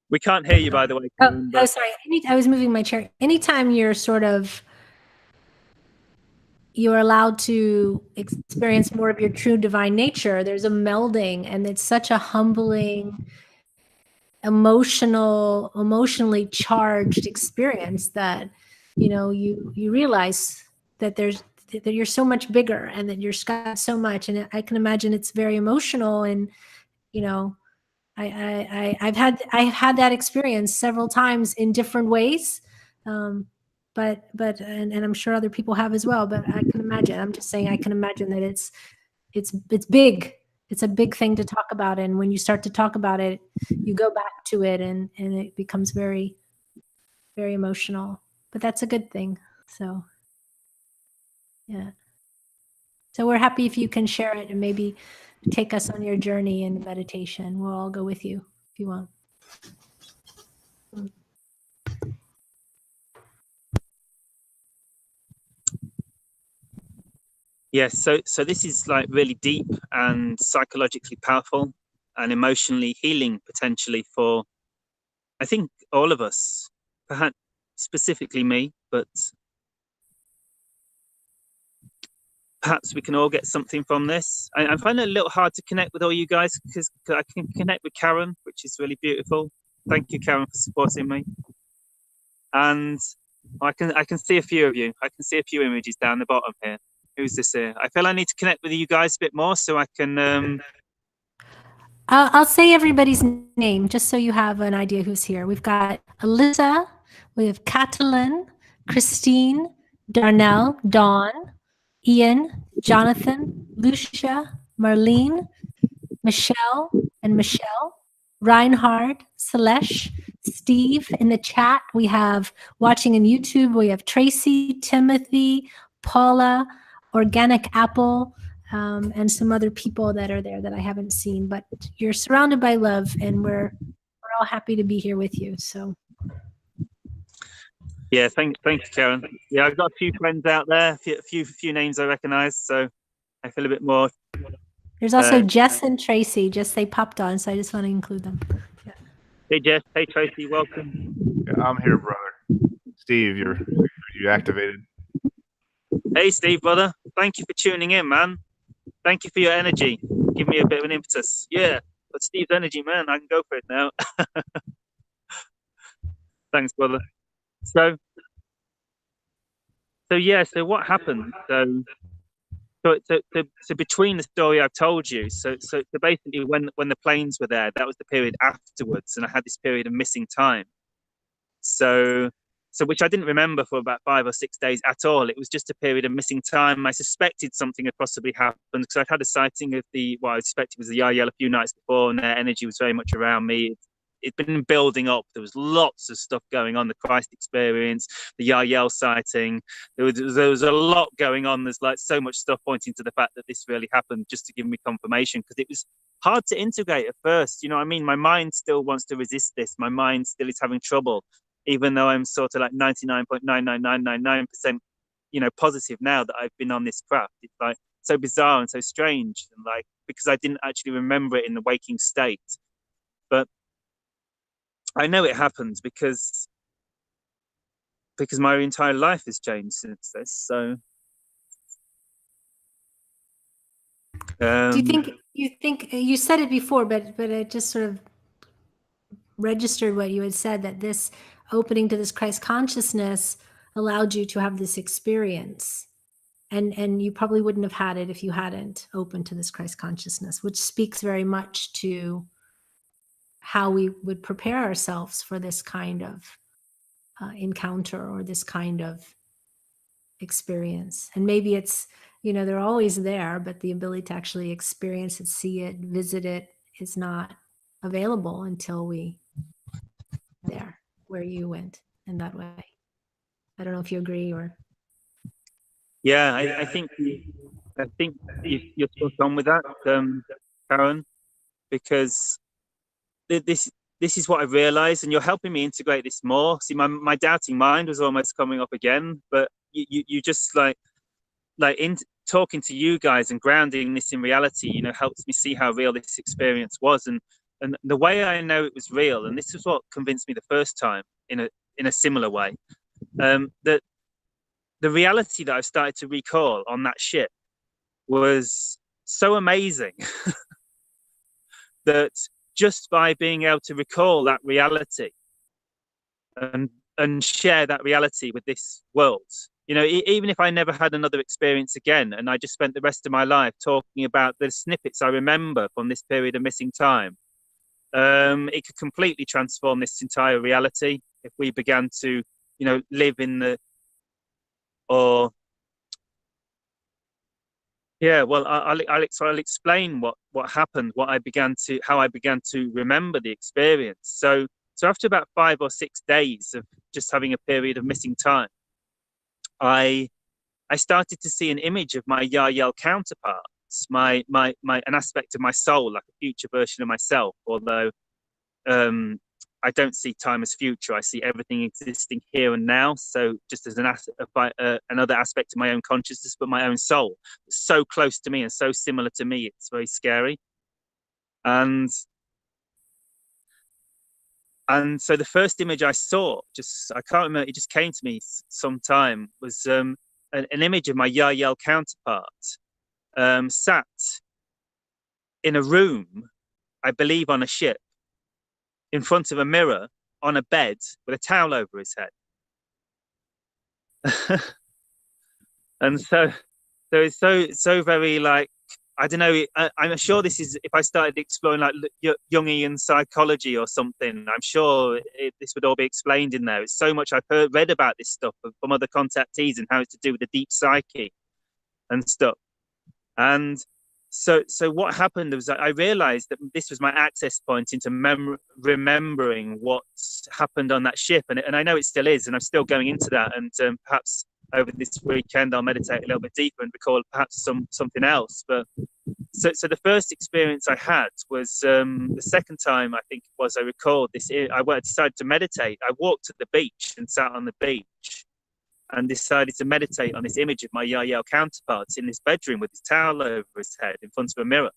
We can't hear you, by the way. Oh, sorry. I was moving my chair. Anytime you're sort of you're allowed to experience more of your true divine nature, there's a melding, and it's such a humbling, emotionally charged experience that, you know, you realize that that you're so much bigger and that you're got so much. And I can imagine it's very emotional. And, you know, I've had that experience several times in different ways. But I'm sure other people have as well, but I can imagine, I'm just saying, I can imagine that it's big. It's a big thing to talk about. And when you start to talk about it, you go back to it and it becomes very, very emotional, but that's a good thing. So, yeah. So we're happy if you can share it and maybe take us on your journey in meditation. We'll all go with you if you want. Yes, so this is like really deep and psychologically powerful and emotionally healing potentially for, I think, all of us, perhaps specifically me, but perhaps we can all get something from this. I find it a little hard to connect with all you guys because I can connect with Karen, which is really beautiful. Thank you, Karen, for supporting me. And I can see a few of you. I can see a few images down the bottom here. Who's this here? I feel I need to connect with you guys a bit more so I can... I'll say everybody's name just so you have an idea who's here. We've got Alyssa, we have Catalin, Christine, Darnell, Dawn, Ian, Jonathan, Lucia, Marlene, Michelle and Michelle, Reinhard, Selesh, Steve. In the chat, we have watching on YouTube, we have Tracy, Timothy, Paula, Organic Apple, and some other people that are there that I haven't seen, but you're surrounded by love and we're all happy to be here with you. So yeah, thank you, Karen. Yeah, I've got a few friends out there, a few names I recognize, so I feel a bit more. There's also Jess and Tracy, just they popped on, so I just want to include them. Yeah. Hey Jess, hey Tracy, welcome. Yeah, I'm here, brother. Steve, you activated. Hey Steve, brother, thank you for tuning in, man. Thank you for your energy. Give me a bit of an impetus. Yeah, but Steve's energy, man, I can go for it now. Thanks, brother. So yeah, so what happened? So between the story I've told you, so basically when the planes were there, that was the period afterwards, and I had this period of missing time. So which I didn't remember for about 5 or 6 days at all. It was just a period of missing time. I suspected something had possibly happened because I'd had a sighting of what I suspected was the Yahyel a few nights before, and their energy was very much around me. It'd been building up. There was lots of stuff going on, the Christ experience, the Yahyel sighting. There was a lot going on. There's like so much stuff pointing to the fact that this really happened, just to give me confirmation, because it was hard to integrate at first. You know what I mean? My mind still wants to resist this. My mind still is having trouble, even though I'm sort of like 99.99999%, you know, positive now that I've been on this craft. It's like so bizarre and so strange, and like because I didn't actually remember it in the waking state. But I know it happens because my entire life has changed since this. So do you think you said it before, but it just sort of registered what you had said, that this opening to this Christ consciousness allowed you to have this experience, and you probably wouldn't have had it if you hadn't opened to this Christ consciousness, which speaks very much to how we would prepare ourselves for this kind of encounter or this kind of experience. And maybe it's, you know, they're always there, but the ability to actually experience it, see it, visit it is not available until we there where you went in that way. I don't know if you agree or. Yeah, I think you're spot on with that, Karen, because this is what I realized, and you're helping me integrate this more. See, my doubting mind was almost coming up again, but you just like in talking to you guys and grounding this in reality, you know, helps me see how real this experience was, and the way I know it was real, and this is what convinced me the first time in a similar way, that the reality that I've started to recall on that ship was so amazing that just by being able to recall that reality and share that reality with this world, you know, even if I never had another experience again and I just spent the rest of my life talking about the snippets I remember from this period of missing time, it could completely transform this entire reality if we began to, you know, live in the, or yeah, well, I'll explain what happened, how I began to remember the experience. So after about 5 or 6 days of just having a period of missing time, I started to see an image of my Yahyel counterparts, an aspect of my soul, like a future version of myself. Although I don't see time as future, I see everything existing here and now. So just as another aspect of my own consciousness, but my own soul, so close to me and so similar to me, it's very scary. And so the first image I saw, I can't remember, it just came to me sometime, was an image of my Yahyel counterpart sat in a room, I believe on a ship, in front of a mirror on a bed with a towel over his head. And so it's so very, like, I don't know, I'm sure this is, if I started exploring like Jungian psychology or something, I'm sure this would all be explained in there. It's so much I've read about this stuff from other contactees and how it's to do with the deep psyche and stuff. And so what happened was that I realized that this was my access point into remembering what happened on that ship. And I know it still is, and I'm still going into that. And perhaps over this weekend, I'll meditate a little bit deeper and recall perhaps something else. But so the first experience I had was the second time, I think it was, I recalled this. I decided to meditate. I walked to the beach and sat on the beach and decided to meditate on this image of my Yahyel counterparts in this bedroom with his towel over his head in front of a mirror.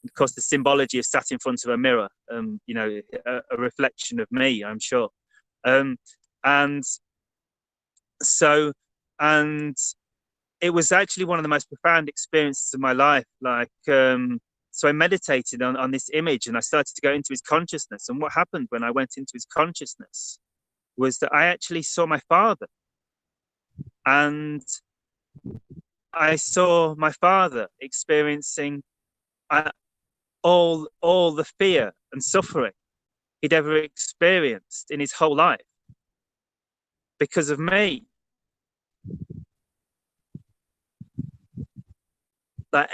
Of course, the symbology of sat in front of a mirror, you know, a reflection of me, I'm sure. And it was actually one of the most profound experiences of my life. Like, so I meditated on this image and I started to go into his consciousness. And what happened when I went into his consciousness was that I actually saw my father. And I saw my father experiencing all the fear and suffering he'd ever experienced in his whole life because of me. Like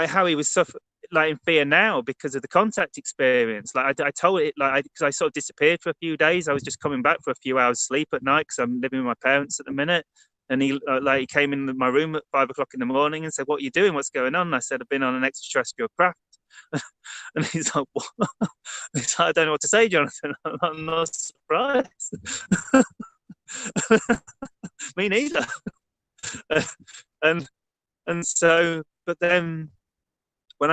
how he was suffering, like in fear now because of the contact experience. Like I told it, like because I sort of disappeared for a few days. I was just coming back for a few hours sleep at night because I'm living with my parents at the minute. And he came in my room at 5 o'clock in the morning and said, "What are you doing? What's going on?" And I said, "I've been on an extraterrestrial craft." And he's like, "What?" He's like, "I don't know what to say, Jonathan. I'm not surprised." Me neither. And so, but then when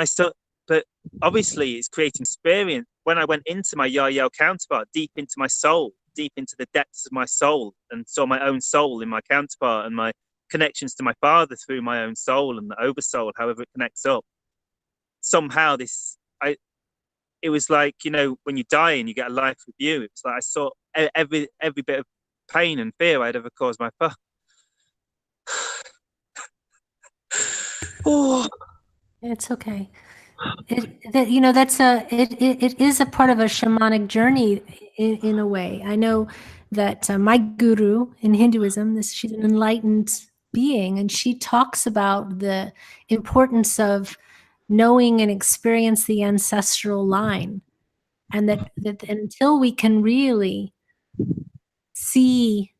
but obviously it's creating experience. When I went into my Yahyel counterpart, deep into my soul, deep into the depths of my soul, and saw my own soul in my counterpart and my connections to my father through my own soul and the oversoul, however it connects up. Somehow it was like, you know, when you die and you get a life review, it's like I saw every bit of pain and fear I'd ever caused my father. Oh, It's okay. It is a part of a shamanic journey in a way. I know that my guru in Hinduism, she's an enlightened being, and she talks about the importance of knowing and experience the ancestral line, and that until we can really see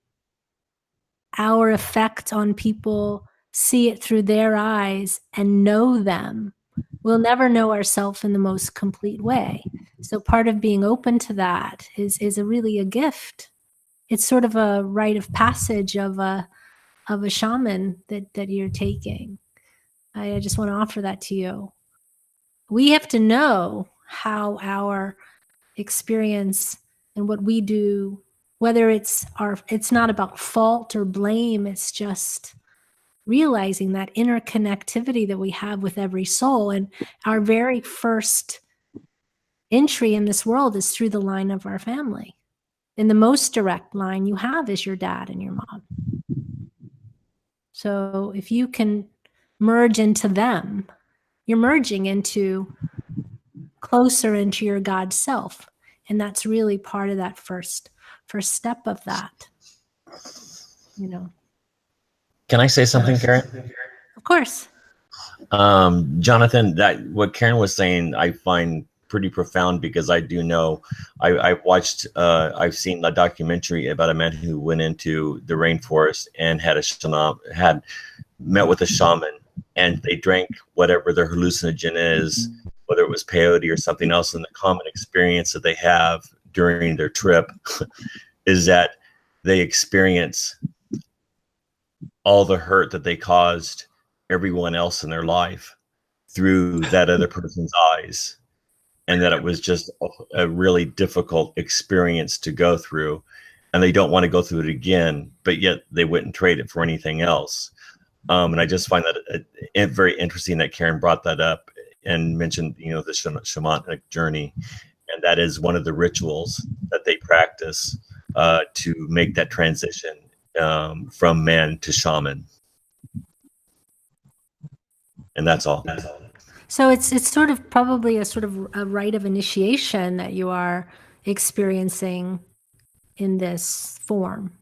our effect on people, see it through their eyes and know them, we'll never know ourselves in the most complete way. So part of being open to that is really a gift. It's sort of a rite of passage of a shaman that you're taking. I just want to offer that to you. We have to know how our experience and what we do, whether it's not about fault or blame, it's just realizing that interconnectivity that we have with every soul. And our very first entry in this world is through the line of our family. And the most direct line you have is your dad and your mom. So if you can merge into them, you're merging closer into your God self. And that's really part of that first step of that, you know. Can I say something, Karen? Of course. Jonathan, that what Karen was saying, I find pretty profound, because I do know, I've seen a documentary about a man who went into the rainforest and had met with a shaman, and they drank whatever their hallucinogen is, whether it was peyote or something else. And the common experience that they have during their trip is that they experience all the hurt that they caused everyone else in their life through that other person's eyes, and that it was just a really difficult experience to go through, and they don't want to go through it again, but yet they wouldn't trade it for anything else. And I just find that very interesting that Karen brought that up and mentioned, the shamanic journey, and that is one of the rituals that they practice to make that transition from man to shaman. And that's all. So it's sort of probably a sort of a rite of initiation that you are experiencing in this form.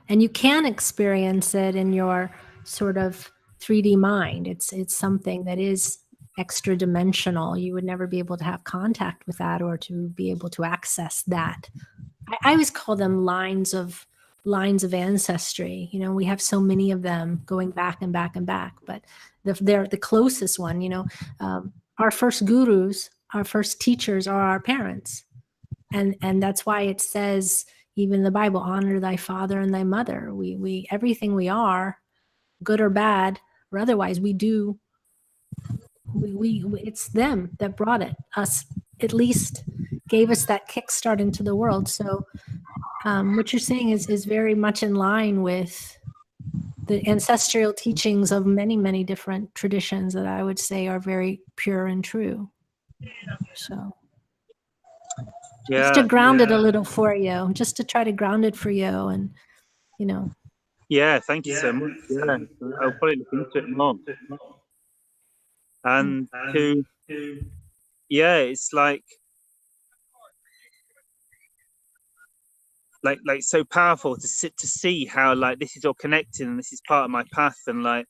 And you can experience it in your sort of 3D mind. It's something that is extra dimensional. You would never be able to have contact with that or to be able to access that. I always call them lines of ancestry. We have so many of them going back and back and back, but they're the closest one. Our first gurus, our first teachers are our parents. And that's why it says, even in the Bible, honor thy father and thy mother. We everything we are, good or bad, or otherwise, we do. It's them that brought it. Us, at least, gave us that kickstart into the world. So what you're saying is very much in line with the ancestral teachings of many, many different traditions that I would say are very pure and true. So just to ground it a little for you, just to try to ground it for you, and Yeah, thank you so much. Yeah, I'll probably look into it more. And it's like so powerful to see how this is all connected, and this is part of my path, and like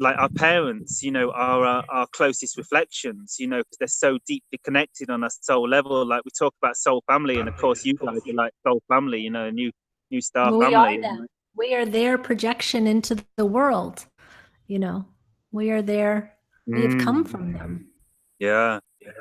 our parents, are our closest reflections, because they're so deeply connected on a soul level. Like we talk about soul family, and of course you guys are like soul family, a new star family. We are their projection into the world. We are there. We have come from them. Yeah. Yeah,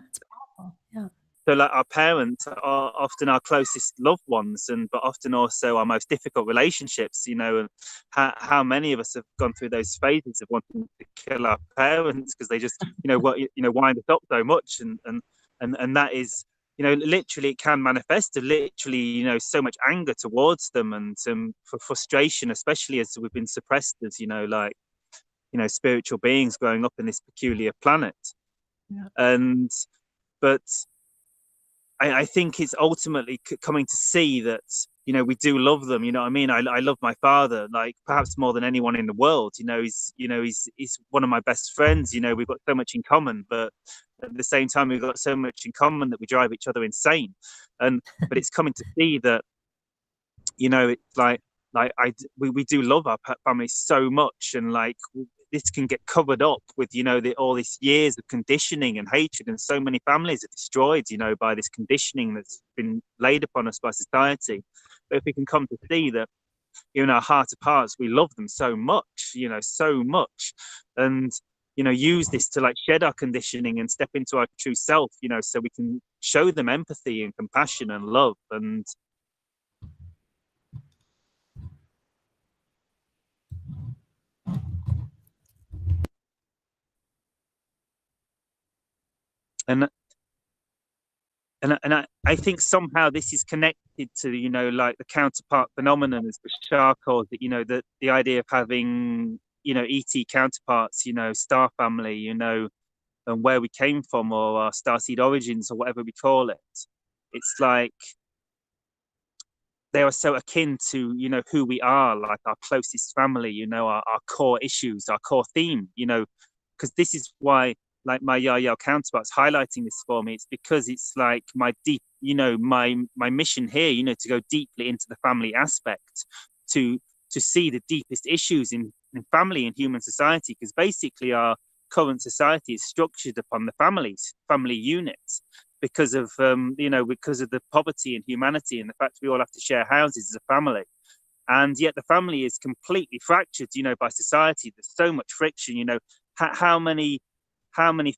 it's powerful. Yeah. So our parents are often our closest loved ones, but often also our most difficult relationships, and how many of us have gone through those phases of wanting to kill our parents because they just, wind us up so much. And that is, literally it can manifest to literally, so much anger towards them, and for frustration, especially as we've been suppressed as, spiritual beings growing up in this peculiar planet. Yeah. But I think it's ultimately coming to see that, we do love them. I mean? I love my father, like perhaps more than anyone in the world. He's one of my best friends. We've got so much in common, but at the same time, we've got so much in common that we drive each other insane. But it's coming to see that, it's we do love our family so much, and this can get covered up with, all these years of conditioning and hatred, and so many families are destroyed, by this conditioning that's been laid upon us by society. But if we can come to see that, in our heart of hearts, we love them so much, so much, and, use this to shed our conditioning and step into our true self, so we can show them empathy and compassion and love. And I think somehow this is connected to, you know, like the counterpart phenomenon as Bashar calls it, you know, the idea of having, you know, ET counterparts, you know, star family, you know, and where we came from, or our starseed origins, or whatever we call it. It's like they are so akin to, you know, who we are, like our closest family, you know, our core issues, our core theme, you know, because this is why, like, my Yahyel counterparts highlighting this for me. It's because it's like my deep, you know, my mission here, you know, to go deeply into the family aspect, to see the deepest issues in family and human society, because basically our current society is structured upon the family units, because of you know, because of the poverty in humanity and the fact we all have to share houses as a family. And yet the family is completely fractured, you know, by society. There's so much friction, you know. How many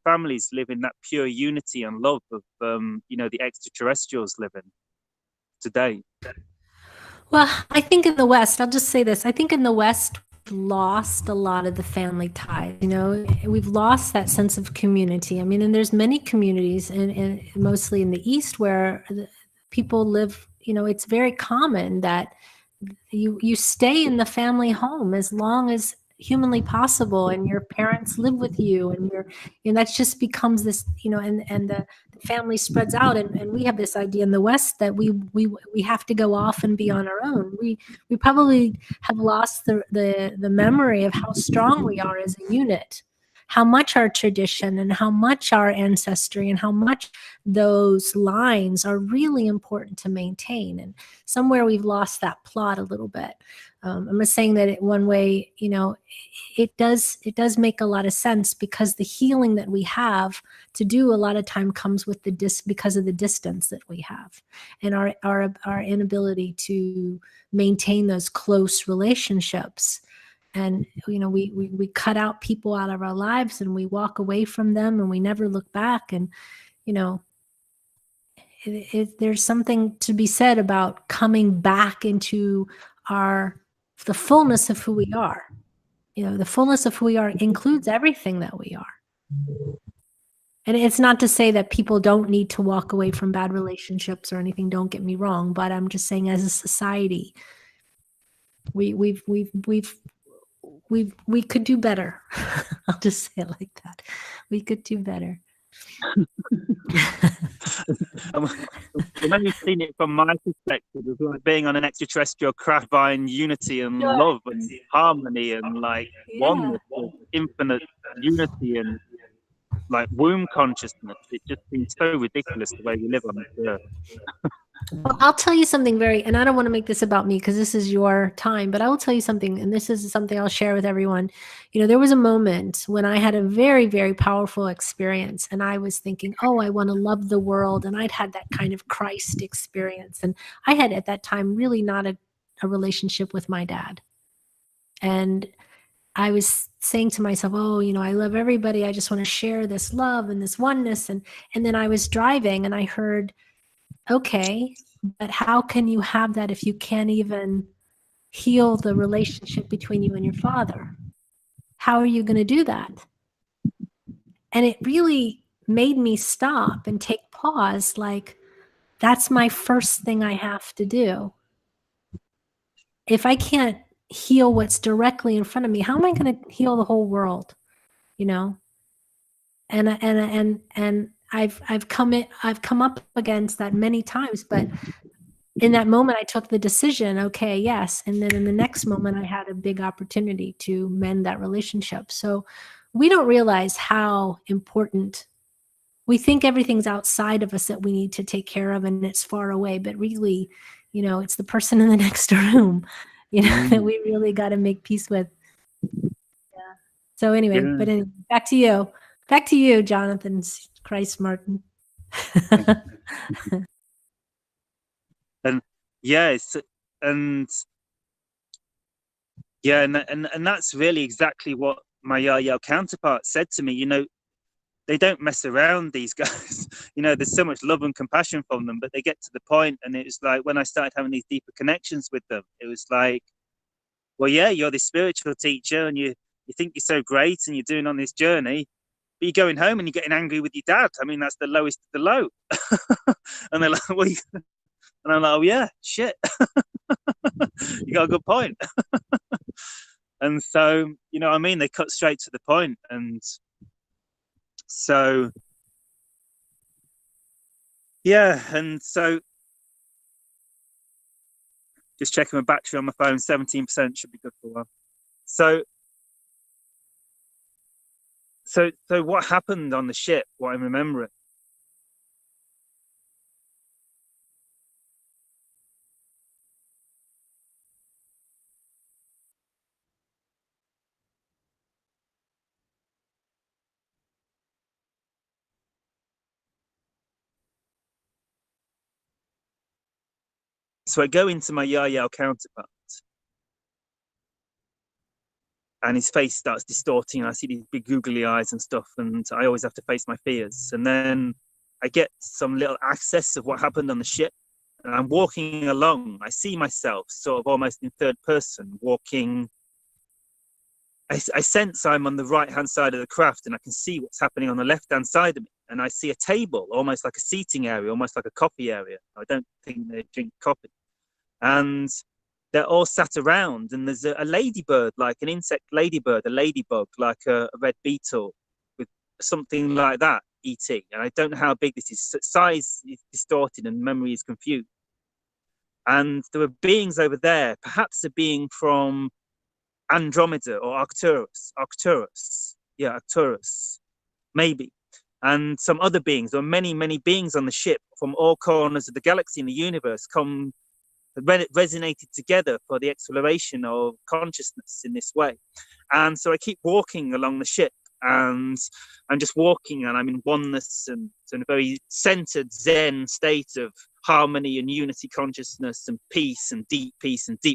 families live in that pure unity and love of you know, the extraterrestrials live in today? Well, I think in the West, I'll just say this. I think in the West, we've lost a lot of the family ties. You know, we've lost that sense of community. I mean, and there's many communities, and mostly in the East, where people live. You know, it's very common that you stay in the family home as long as humanly possible, and your parents live with you, and that just becomes this, you know, and the family spreads out, and we have this idea in the West that we have to go off and be on our own. We probably have lost the memory of how strong we are as a unit, how much our tradition and how much our ancestry and how much those lines are really important to maintain. And somewhere we've lost that plot a little bit. I'm not saying that one way, you know, it does make a lot of sense, because the healing that we have to do a lot of time comes with because of the distance that we have, and our inability to maintain those close relationships. And, you know, we cut out people out of our lives, and we walk away from them, and we never look back. And, you know, there's something to be said about coming back into the fullness of who we are. You know, the fullness of who we are includes everything that we are. And it's not to say that people don't need to walk away from bad relationships or anything, don't get me wrong, but I'm just saying, as a society, we could do better. I'll just say it like that. We could do better. When you've seen it from my perspective, it's like being on an extraterrestrial craft buying unity and love and harmony and like oneness, infinite unity and like womb consciousness. It just seems so ridiculous the way we live on this earth. Well, I'll tell you something and I don't want to make this about me because this is your time, but I will tell you something, and this is something I'll share with everyone. You know, there was a moment when I had a very, very powerful experience, and I was thinking, oh, I want to love the world. And I'd had that kind of Christ experience. And I had at that time really not a relationship with my dad. And I was saying to myself, oh, you know, I love everybody. I just want to share this love and this oneness. And then I was driving and I heard, okay, but how can you have that if you can't even heal the relationship between you and your father? How are you going to do that? And it really made me stop and take pause, like, that's my first thing I have to do. If I can't heal what's directly in front of me, how am I going to heal the whole world? You know? And I've come up against that many times, but in that moment I took the decision, okay, yes. And then in the next moment I had a big opportunity to mend that relationship. So we don't realize how important, we think everything's outside of us that we need to take care of and it's far away, but really, you know, it's the person in the next room, you know, that we really got to make peace with. Yeah. So anyway, but anyway, back to you, Jonathan Christ Martin. And yes, and yeah, and that's really exactly what my Yahyel counterpart said to me. You know, they don't mess around, these guys. You know, there's so much love and compassion from them, but they get to the point, and it was like when I started having these deeper connections with them, it was like, well, yeah, you're this spiritual teacher, and you think you're so great, and you're doing on this journey, you're going home and you're getting angry with your dad. I mean, that's the lowest of the low. And they're like, well, and I'm like, oh yeah, shit. You got a good point. And so, you know what I mean? They cut straight to the point. And so, yeah. And so just checking my battery on my phone, 17% should be good for a while. So what happened on the ship, what I'm remembering, so I go into my Yahyel counterpart, and his face starts distorting, and I see these big googly eyes and stuff, and I always have to face my fears. And then I get some little access of what happened on the ship, and I'm walking along. I see myself sort of almost in third person, walking. I sense I'm on the right-hand side of the craft, and I can see what's happening on the left-hand side of me. And I see a table, almost like a seating area, almost like a coffee area. I don't think they drink coffee. And they're all sat around, and there's a ladybird, like an insect ladybird, a ladybug, like a red beetle, with something like that, eating. And I don't know how big this is. Size is distorted and memory is confused. And there were beings over there, perhaps a being from Andromeda or Arcturus, maybe. And some other beings. There were many, many beings on the ship from all corners of the galaxy and the universe resonated together for the exploration of consciousness in this way. And so I keep walking along the ship, and I'm just walking, and I'm in oneness and in a very centered Zen state of harmony and unity consciousness and peace and deep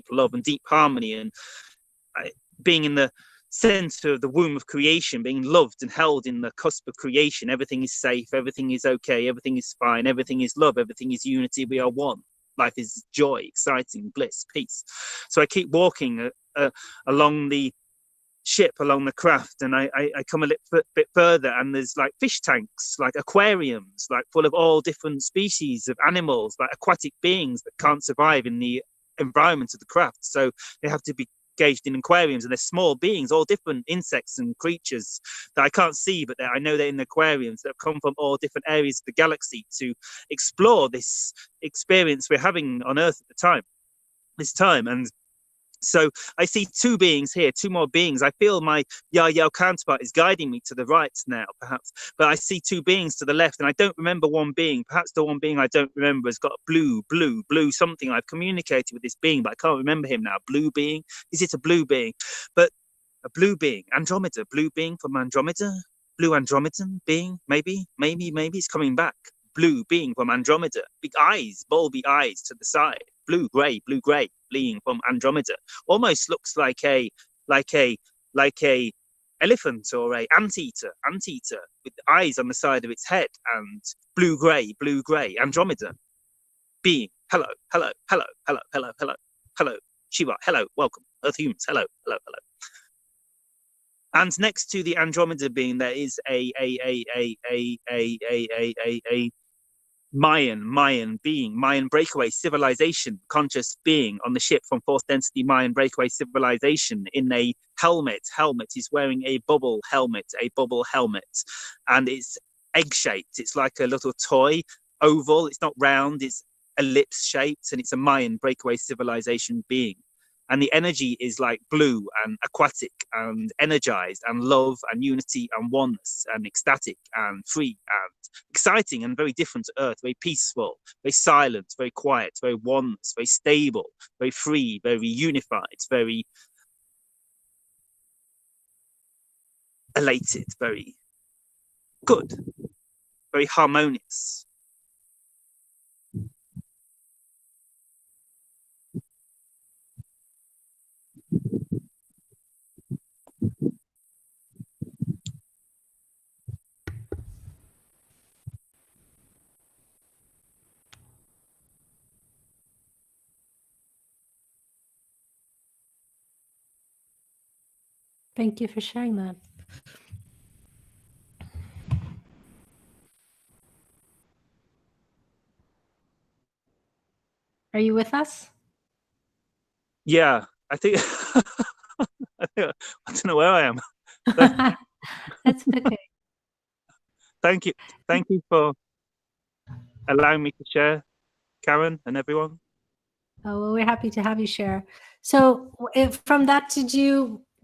love and deep harmony, and being in the center of the womb of creation, being loved and held in the cusp of creation. Everything is safe, everything is okay, everything is fine, everything is love, everything is unity, we are one. Life is joy, exciting, bliss, peace. So I keep walking along the ship, along the craft, and I come a little bit further, and there's like fish tanks, like aquariums, like full of all different species of animals, like aquatic beings that can't survive in the environment of the craft. So they have to be engaged in aquariums, and they're small beings, all different insects and creatures that I can't see, but I know they're in the aquariums, that have come from all different areas of the galaxy to explore this experience we're having on Earth at this time. And so I see two beings here, two more beings. I feel my Yahyel counterpart is guiding me to the right now, perhaps, but I see two beings to the left, and I don't remember one being. Perhaps the one being I don't remember has got blue something. I've communicated with this being, but I can't remember him now. Blue being? Is it a blue being? But a blue being, Andromeda, blue being from Andromeda, blue Andromedan being, maybe it's coming back. Blue being from Andromeda, big eyes, bulby eyes to the side, blue gray being from Andromeda, almost looks like a elephant or a anteater with eyes on the side of its head, and blue gray Andromeda being. Hello, Shiva, hello, welcome, Earth humans, hello. And next to the Andromeda being, there is a Mayan being, Mayan breakaway civilization, conscious being on the ship from fourth density Mayan breakaway civilization in a helmet. He's wearing a bubble helmet, and it's egg shaped. It's like a little toy, oval. It's not round, it's ellipse shaped, and it's a Mayan breakaway civilization being. And the energy is like blue and aquatic and energized and love and unity and oneness and ecstatic and free and exciting and very different to Earth, very peaceful, very silent, very quiet, very oneness, very stable, very free, very unified, very elated, very good, very harmonious. Thank you for sharing that. Are you with us? Yeah, I think I don't know where I am. That's okay. Thank you for allowing me to share, Karen and everyone. Oh, well, we're happy to have you share. So from that, do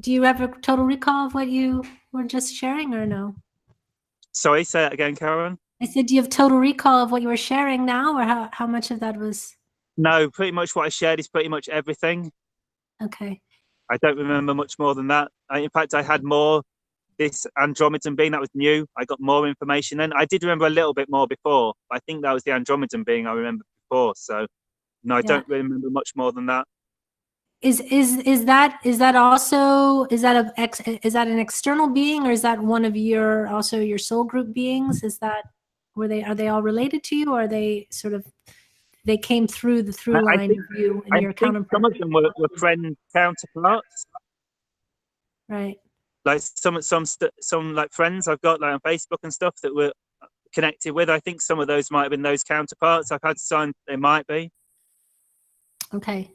you have a total recall of what you were just sharing, or no? Sorry, say it again, Karen. I said, do you have total recall of what you were sharing now, or how much of that was? No, pretty much what I shared is pretty much everything. Okay. I don't remember much more than that. In fact, I had more, this Andromedan being, that was new. I got more information then. I did remember a little bit more before. But I think that was the Andromedan being I remember before. So no, I don't really remember much more than that. Is that also, is that an external being, or is that one of your soul group beings? Are they all related to you, or are they sort of, they came through the through line of you and your counterpart? Some of them were friend counterparts. Right. Like some like friends I've got like on Facebook and stuff that we're connected with. I think some of those might have been those counterparts. I've had signs they might be. Okay.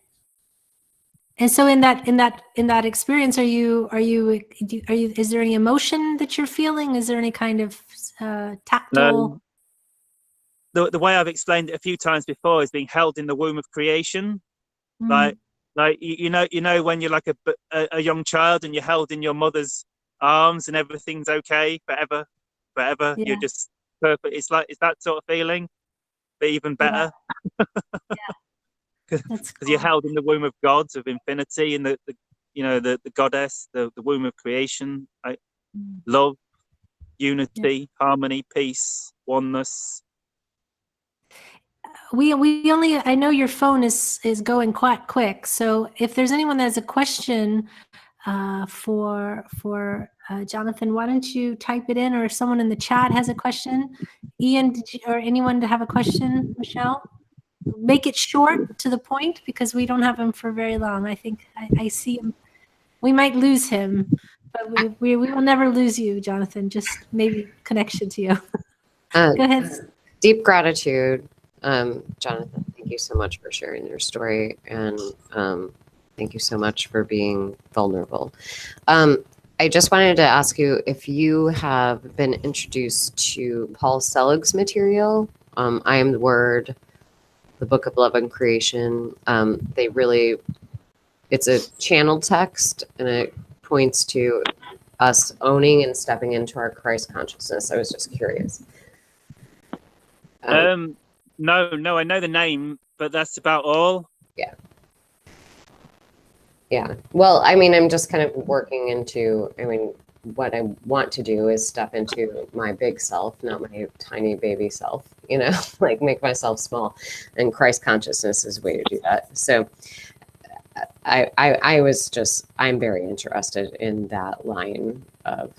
And so in that experience, is there any emotion that you're feeling? Is there any kind of tactile? The way I've explained it a few times before is being held in the womb of creation. Like you know when you're like a young child and you're held in your mother's arms and everything's okay forever. Yeah. You're just perfect. It's that sort of feeling, but even better. Yeah. Because you're held in the womb of gods, of infinity, and the goddess, the womb of creation, like love, unity, harmony, peace, oneness. I know your phone is going quite quick, so if there's anyone that has a question for Jonathan, why don't you type it in, or if someone in the chat has a question, Ian, or anyone to have a question, Michelle? Make it short, to the point, because we don't have him for very long. I think I see him. We might lose him, but we will never lose you, Jonathan. Just maybe connection to you. Go ahead. Deep gratitude, Jonathan. Thank you so much for sharing your story, and thank you so much for being vulnerable. I just wanted to ask you if you have been introduced to Paul Selig's material. I Am the Word, the Book of Love and Creation. It's a channeled text, and it points to us owning and stepping into our Christ consciousness. I was just curious. No, I know the name, but that's about all. Yeah. Well, I mean, I'm just kind of working into, what I want to do is step into my big self, not my tiny baby self, like make myself small, and Christ consciousness is a way to do that. So I'm very interested in that line of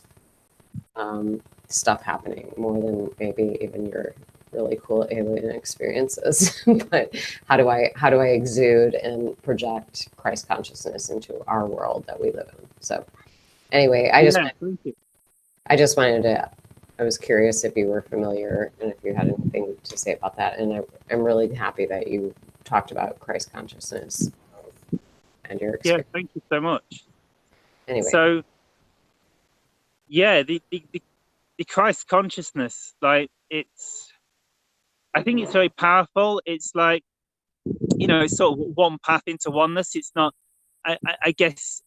stuff happening, more than maybe even your really cool alien experiences. But how do I exude and project Christ consciousness into our world that we live in? So anyway, I was curious if you were familiar and if you had anything to say about that. And I'm really happy that you talked about Christ consciousness and your experience. Yeah, thank you so much. Anyway. So yeah, the Christ consciousness, like I think it's very powerful. It's like, it's sort of one path into oneness. It's not, I guess,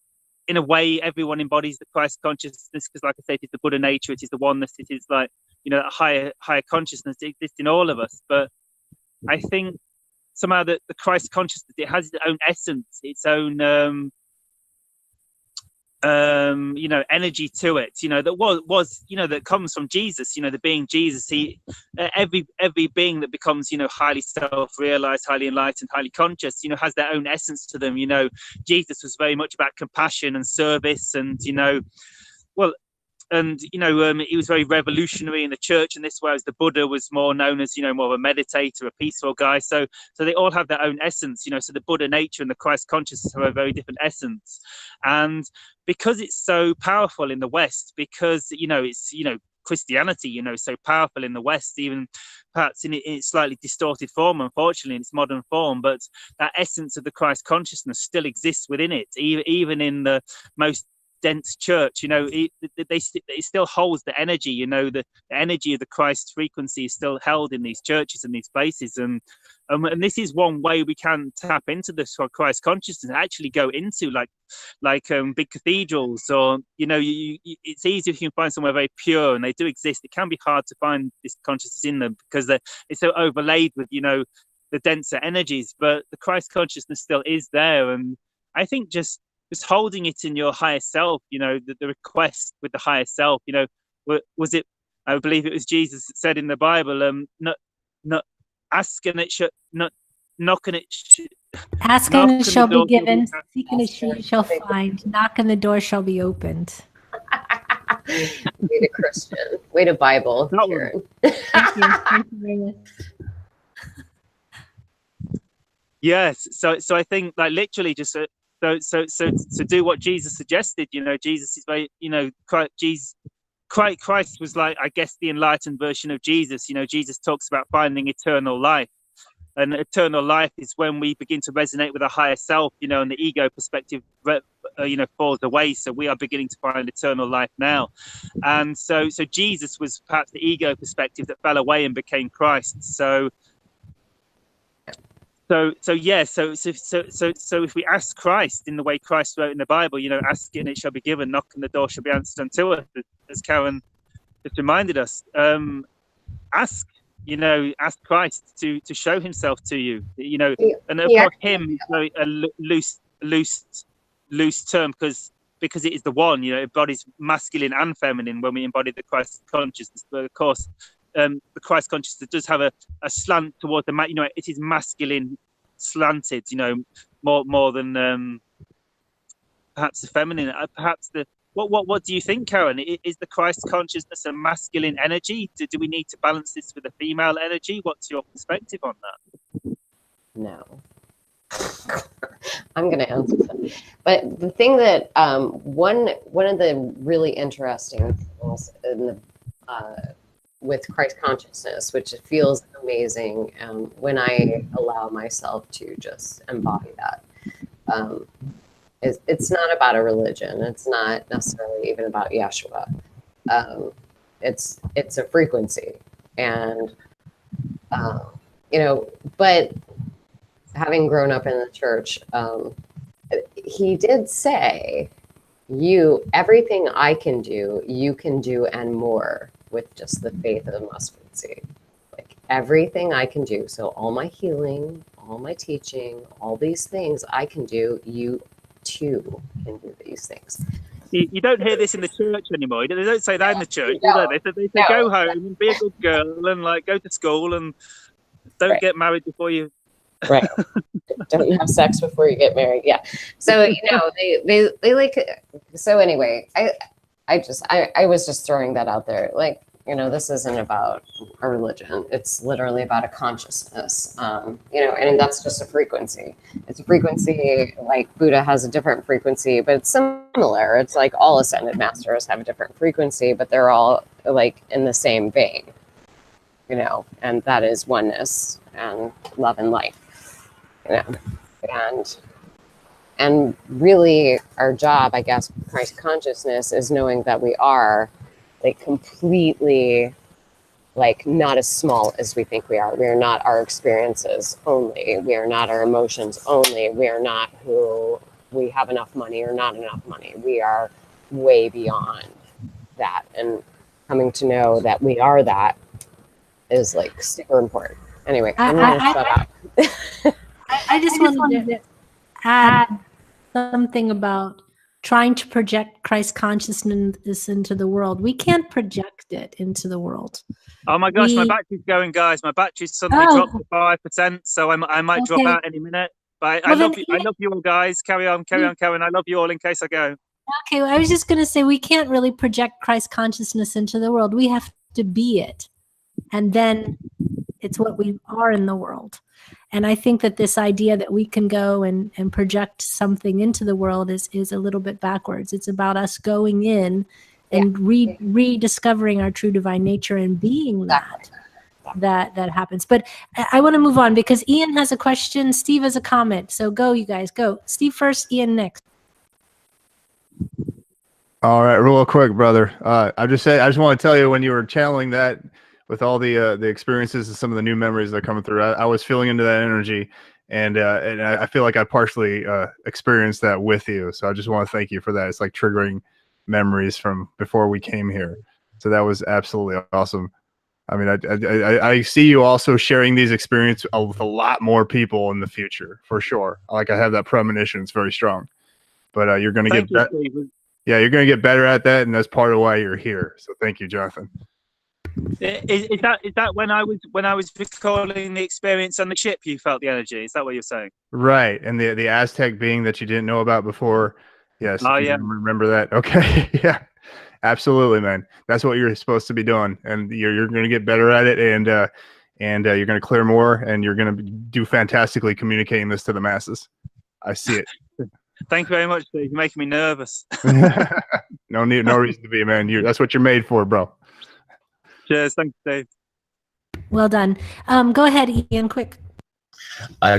in a way, everyone embodies the Christ consciousness, because, like I said, it is the Buddha nature. It is the oneness. It is like, that higher consciousness that exists in all of us. But I think somehow the Christ consciousness, it has its own essence, its own, energy to it, that was that comes from Jesus, the being Jesus. Every being that becomes, highly self-realized, highly enlightened, highly conscious, has their own essence to them. Jesus was very much about compassion and service, and he was very revolutionary in the church in this way, as the Buddha was more known as, more of a meditator, a peaceful guy. So they all have their own essence, so the Buddha nature and the Christ consciousness have a very different essence. And because it's so powerful in the West, because, it's, Christianity, you know, so powerful in the West, even perhaps in its slightly distorted form, unfortunately, in its modern form, but that essence of the Christ consciousness still exists within it, even in the most dense church. You know, it still holds the energy, you know, the energy of the Christ frequency is still held in these churches and these places. And this is one way we can tap into this Christ consciousness and actually go into like big cathedrals, or, you know, it's easy if you can find somewhere very pure, and they do exist. It can be hard to find this consciousness in them because it's so overlaid with, you know, the denser energies, but the Christ consciousness still is there. And I think just holding it in your higher self, you know, the request with the higher self, you know, was it, I believe it was Jesus that said in the Bible, not ask and it should not knock and it should Ask and it shall be given, seek and it you shall find, knock and the door shall be opened. Way to Christian, way to Bible, Karen. Thank you very much. Yes, so I think, like, literally just so do what Jesus suggested. You know, Jesus is very, you know, Christ was like, I guess, the enlightened version of Jesus. You know, Jesus talks about finding eternal life, and eternal life is when we begin to resonate with a higher self, you know, and the ego perspective, you know, falls away. So we are beginning to find eternal life now. And so Jesus was perhaps the ego perspective that fell away and became Christ. So if we ask Christ in the way Christ wrote in the Bible, you know, ask and it shall be given, knock and the door shall be answered unto us, as Karen just reminded us. Ask, you know, ask Christ to show himself to you, you know, and of course him is very a loose term because it is the one, you know, it embodies masculine and feminine when we embody the Christ consciousness. But of course, the Christ consciousness does have a slant toward the, you know, it is masculine slanted, you know, more than perhaps the feminine. Perhaps the what do you think, Karen? Is the Christ consciousness a masculine energy? Do we need to balance this with a female energy? What's your perspective on that? No. I'm going to answer that. But the thing that one of the really interesting things in the with Christ consciousness, which feels amazing when I allow myself to just embody that. It's not about a religion. It's not necessarily even about Yeshua. It's a frequency, and you know. But having grown up in the church, he did say, everything I can do, you can do, and more, with just the faith of the mustard seed. Like everything I can do, so all my healing, all my teaching, all these things I can do, you too can do these things. You don't hear this in the church anymore. They don't say that in the church, do they? They say go home and be a good girl and like go to school and don't get married before you. Right. Don't have sex before you get married. Yeah. So, you know, they like, so anyway, I was just throwing that out there. Like, you know, this isn't about a religion. It's literally about a consciousness, you know, and that's just a frequency. It's a frequency, like Buddha has a different frequency, but it's similar. It's like all ascended masters have a different frequency, but they're all like in the same vein, you know, and that is oneness and love and light, you know, and really our job, I guess, Christ consciousness is knowing that we are like completely like not as small as we think we are. We are not our experiences only. We are not our emotions only. We are not who we have enough money or not enough money. We are way beyond that. And coming to know that we are that is like super important. Anyway, I'm going to shut up. I just wanted to add something about trying to project Christ consciousness into the world. We can't project it into the world. Oh my gosh, my battery's going, guys. My battery's suddenly dropped to 5%, so I might drop out any minute. But I love you all, guys. Carry on, Karen. I love you all in case I go. Okay, well, I was just going to say we can't really project Christ consciousness into the world. We have to be it. And then it's what we are in the world. And I think that this idea that we can go and project something into the world is a little bit backwards. It's about us going in and rediscovering our true divine nature and being that happens. But I want to move on because Ian has a question. Steve has a comment. So go, you guys, go. Steve first, Ian next. All right, real quick, brother. I just want to tell you, when you were channeling that with all the experiences and some of the new memories that are coming through, I was feeling into that energy, and I feel like I partially experienced that with you. So I just want to thank you for that. It's like triggering memories from before we came here. So that was absolutely awesome. I mean, I see you also sharing these experiences with a lot more people in the future, for sure. Like, I have that premonition; it's very strong. But you're going to get better. Yeah, you're going to get better at that, and that's part of why you're here. So thank you, Jonathan. Is that when I was recalling the experience on the ship? You felt the energy. Is that what you're saying? Right, and the Aztec being that you didn't know about before. Yes. Oh yeah. Remember that? Okay. Yeah. Absolutely, man. That's what you're supposed to be doing, and you're going to get better at it, and you're going to clear more, and you're going to do fantastically communicating this to the masses. I see it. Thank you very much, Steve. You're making me nervous. No reason to be, man. That's what you're made for, bro. Cheers. Thanks, Dave. Well done. Go ahead, Ian, quick.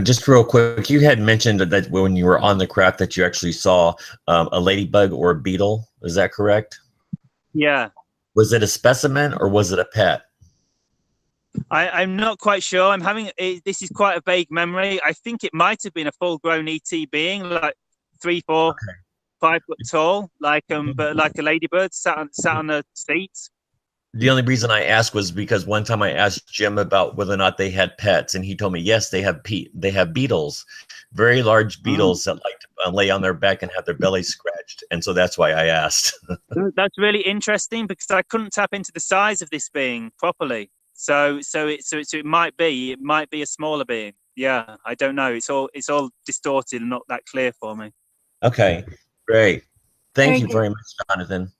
Just real quick, you had mentioned that when you were on the craft that you actually saw a ladybug or a beetle. Is that correct? Yeah. Was it a specimen or was it a pet? I'm not quite sure. This is quite a vague memory. I think it might have been a full-grown ET being, like 3, 4, 5 foot tall, but like a ladybird sat on a seat. The only reason I asked was because one time I asked Jim about whether or not they had pets, and he told me yes, they have beetles, very large beetles that like to lay on their back and have their belly scratched, and so that's why I asked. That's really interesting because I couldn't tap into the size of this being properly. So it might be a smaller being. Yeah, I don't know. It's all distorted and not that clear for me. Okay, great. Thank you very much, Jonathan.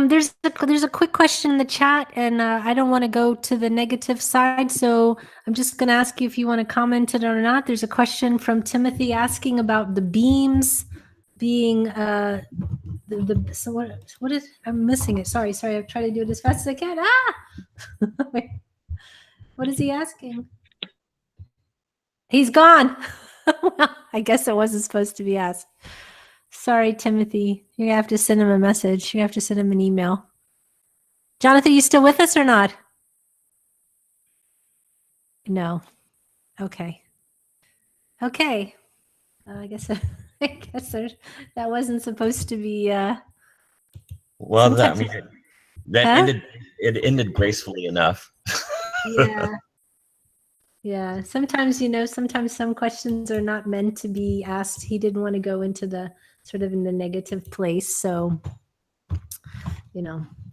There's a quick question in the chat, and I don't want to go to the negative side, so I'm just going to ask you if you want to comment it or not. There's a question from Timothy asking about the beams being so what is, I'm missing it. Sorry. I've tried to do it as fast as I can. Wait. What is he asking? He's gone. Well, I guess it wasn't supposed to be asked. Sorry, Timothy. You're going to have to send him a message. You have to send him an email. Jonathan, you still with us or not? No. Okay. I guess that wasn't supposed to be. Well, it ended gracefully enough. Yeah. Sometimes some questions are not meant to be asked. He didn't want to go into the sort of in the negative place. So,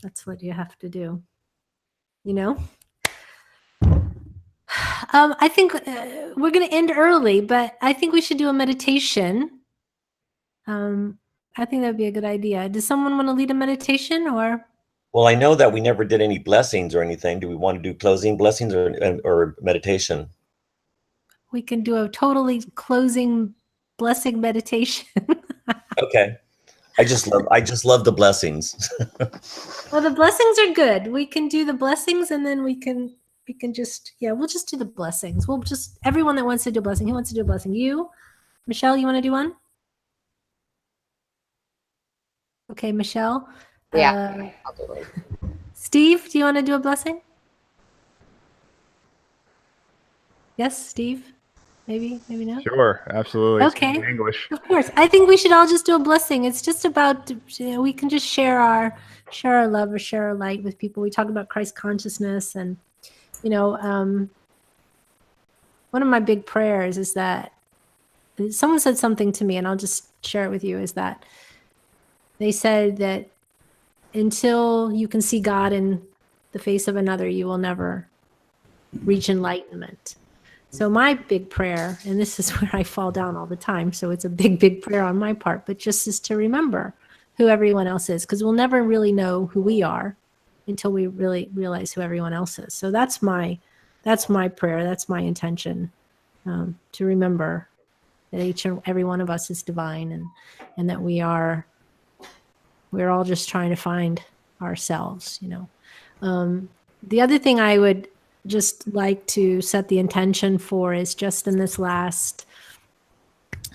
that's what you have to do. I think we're going to end early, but I think we should do a meditation. I think that would be a good idea. Does someone want to lead a meditation or? Well, I know that we never did any blessings or anything. Do we want to do closing blessings or meditation? We can do a totally closing blessing meditation. Okay. I just love the blessings. Well, the blessings are good. We can do the blessings, and then we can just, we'll just do the blessings. We'll just, everyone that wants to do a blessing, who wants to do a blessing? You, Michelle, you want to do one? Okay, Michelle. Yeah, I'll do it. Steve, do you want to do a blessing? Yes, Steve? Maybe no? Sure, absolutely. Okay. English. Of course. I think we should all just do a blessing. It's just about, we can just share our love or share our light with people. We talk about Christ consciousness, and, one of my big prayers is that someone said something to me, and I'll just share it with you, is that they said that until you can see God in the face of another, you will never reach enlightenment. So my big prayer, and this is where I fall down all the time, so it's a big prayer on my part, but just is to remember who everyone else is, because we'll never really know who we are until we really realize who everyone else is. So that's my prayer, that's my intention, to remember that each and every one of us is divine, and that we're all just trying to find ourselves, The other thing I would just like to set the intention for is just in this last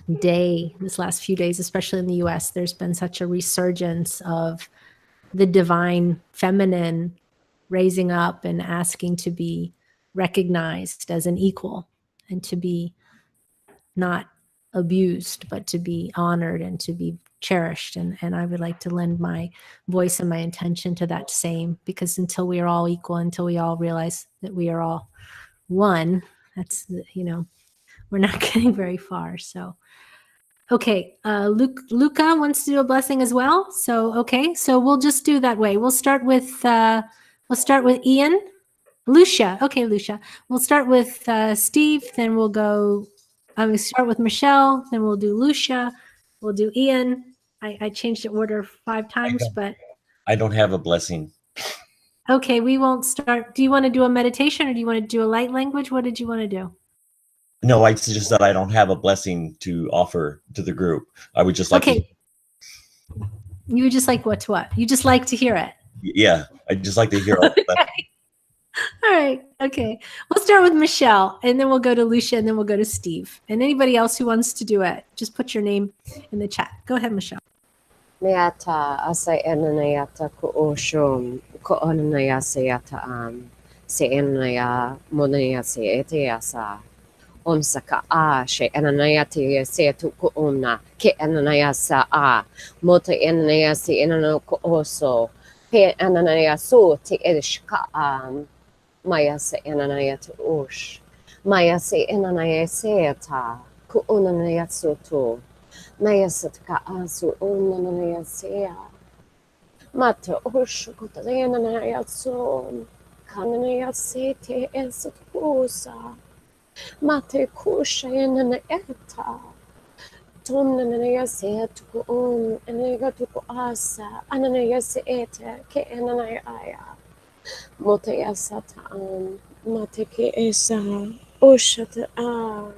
few days, especially in the US, there's been such a resurgence of the divine feminine raising up and asking to be recognized as an equal and to be not abused, but to be honored and to be cherished. And I would like to lend my voice and my intention to that same, because until we are all equal, until we all realize that we are all one, that's, we're not getting very far. So, okay. Luca wants to do a blessing as well. So, okay. So we'll just do that way. We'll start with Ian. Lucia. Okay, Lucia. We'll start with Steve, then we'll go, we start with Michelle, then we'll do Lucia, we'll do Ian. I changed the order 5 times, but I don't have a blessing. Okay, we won't start. Do you want to do a meditation or do you want to do a light language? What did you want to do? No, I just that I don't have a blessing to offer to the group. I would just like to. You would just like what? You just like to hear it? Yeah, I just like to hear all that. All right. Okay. We'll start with Michelle, and then we'll go to Lucia, and then we'll go to Steve. And anybody else who wants to do it, just put your name in the chat. Go ahead, Michelle. Meata asay enanayata ko oshom ko onanaya sayata se enanaya monaya se eteasa omsaka she enanayati se tu ko omna ke enanaya sa mota enanaya se enano ko oso pe enanaya so te edishka maya se enanaya to osh maya se enanaya seata ko onanaya so to Maya satka asu onanaya sea. Mata oshukutana naya son. Kananaya sete esatkusa. Mate kushayan eta. Tomnanaya seatku on enegatuku asa. Ananaya seete ke enanaya aya. Motaya satan. Mate ke esa. Oshata a.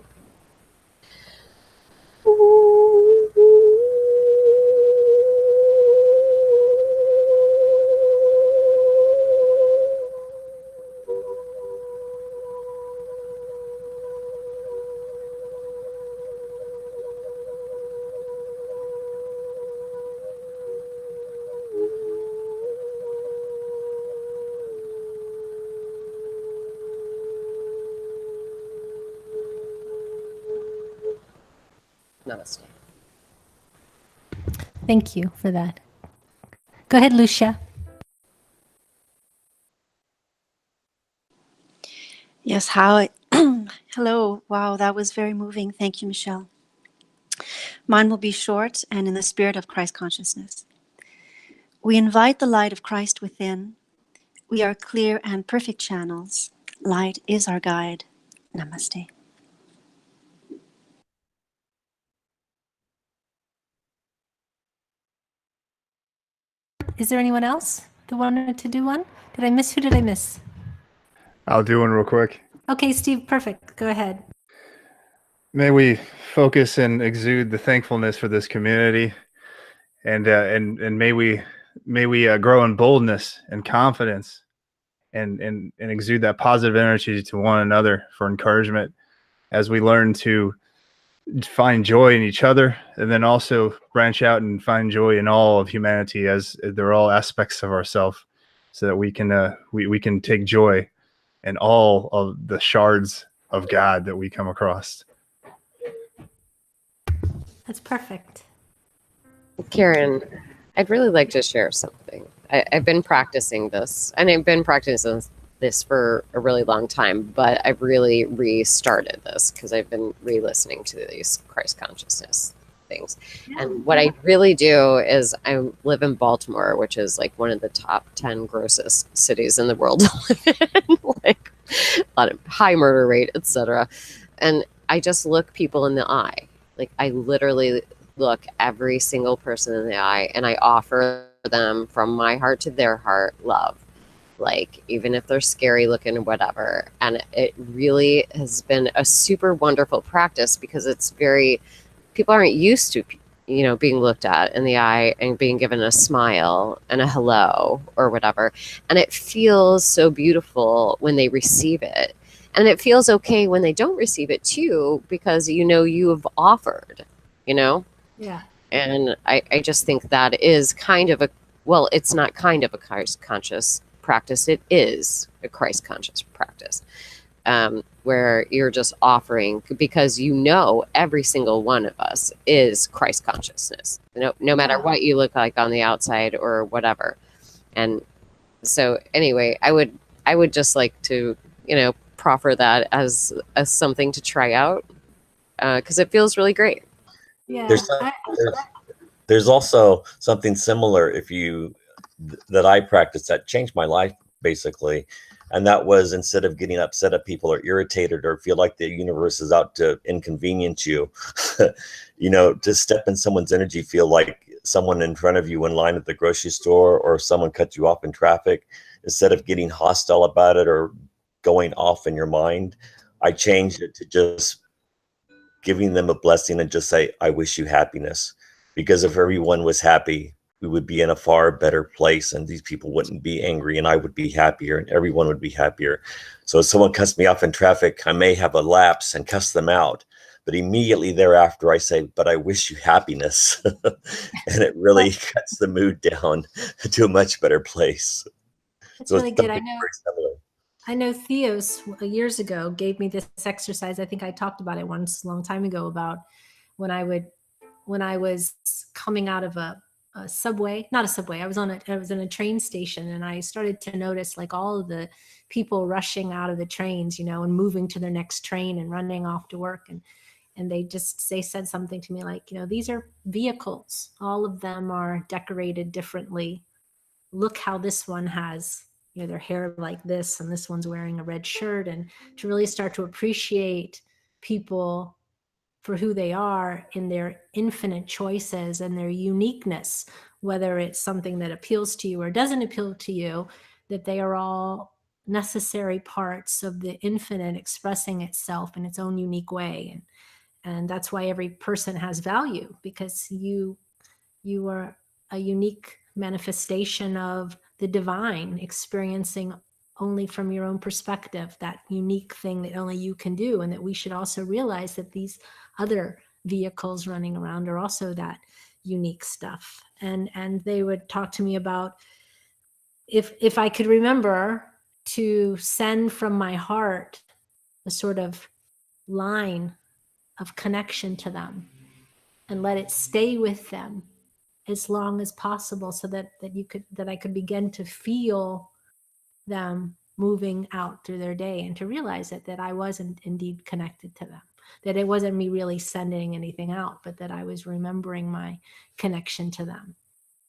Namaste. Thank you for that. Go ahead, Lucia. Yes, how? Hello. Wow, that was very moving. Thank you, Michelle. Mine will be short and in the spirit of Christ consciousness. We invite the light of Christ within. We are clear and perfect channels. Light is our guide. Namaste. Is there anyone else that wanted to do one? Did I miss? Who did I miss? I'll do one real quick. Okay, Steve, perfect. Go ahead. May we focus and exude the thankfulness for this community, and may we grow in boldness and confidence, and exude that positive energy to one another for encouragement as we learn to find joy in each other, and then also branch out and find joy in all of humanity, as they're all aspects of ourselves, so that we can take joy in all of the shards of God that we come across. That's perfect. Karen, I'd really like to share something. I've been practicing this, and I've been practicing this for a really long time, but I've really restarted this because I've been re-listening to these Christ consciousness things. And what I really do is I live in Baltimore, which is like one of the top 10 grossest cities in the world to live in, like a lot of high murder rate, etc. And I just look people in the eye. Like I literally look every single person in the eye, and I offer them from my heart to their heart love. Like even if they're scary looking or whatever. And it really has been a super wonderful practice because it's very, people aren't used to being looked at in the eye and being given a smile and a hello or whatever. And it feels so beautiful when they receive it. And it feels okay when they don't receive it too, because you have offered, Yeah. And I just think that is kind of it's not kind of a Christ conscious practice. It is a Christ conscious practice, where you're just offering, because every single one of us is Christ consciousness, no matter what you look like on the outside or whatever. And so anyway, I would just like to, proffer that as something to try out, because it feels really great. Yeah. There's also something similar that I practiced that changed my life basically. And that was, instead of getting upset at people or irritated or feel like the universe is out to inconvenience you, to step in someone's energy, feel like someone in front of you in line at the grocery store or someone cut you off in traffic, instead of getting hostile about it or going off in your mind, I changed it to just giving them a blessing and just say, I wish you happiness. Because if everyone was happy, we would be in a far better place, and these people wouldn't be angry, and I would be happier, and everyone would be happier. So if someone cuts me off in traffic, I may have a lapse and cuss them out, but immediately thereafter I say, but I wish you happiness. And it really cuts the mood down to a much better place. It's so really it's good. I know Theos years ago gave me this exercise. I think I talked about it once a long time ago, about when I was coming out of a subway, not a subway. I was in a train station, and I started to notice like all of the people rushing out of the trains, and moving to their next train and running off to work. And they said something to me like, these are vehicles. All of them are decorated differently. Look how this one has, their hair like this, and this one's wearing a red shirt. And to really start to appreciate people for who they are in their infinite choices and their uniqueness, whether it's something that appeals to you or doesn't appeal to you, that they are all necessary parts of the infinite expressing itself in its own unique way. And that's why every person has value, because you are a unique manifestation of the divine, experiencing only from your own perspective, that unique thing that only you can do. And that we should also realize that these other vehicles running around are also that unique stuff. And they would talk to me about if I could remember to send from my heart a sort of line of connection to them and let it stay with them as long as possible, so that I could begin to feel them moving out through their day, and to realize that I wasn't indeed connected to them, that it wasn't me really sending anything out, but that I was remembering my connection to them.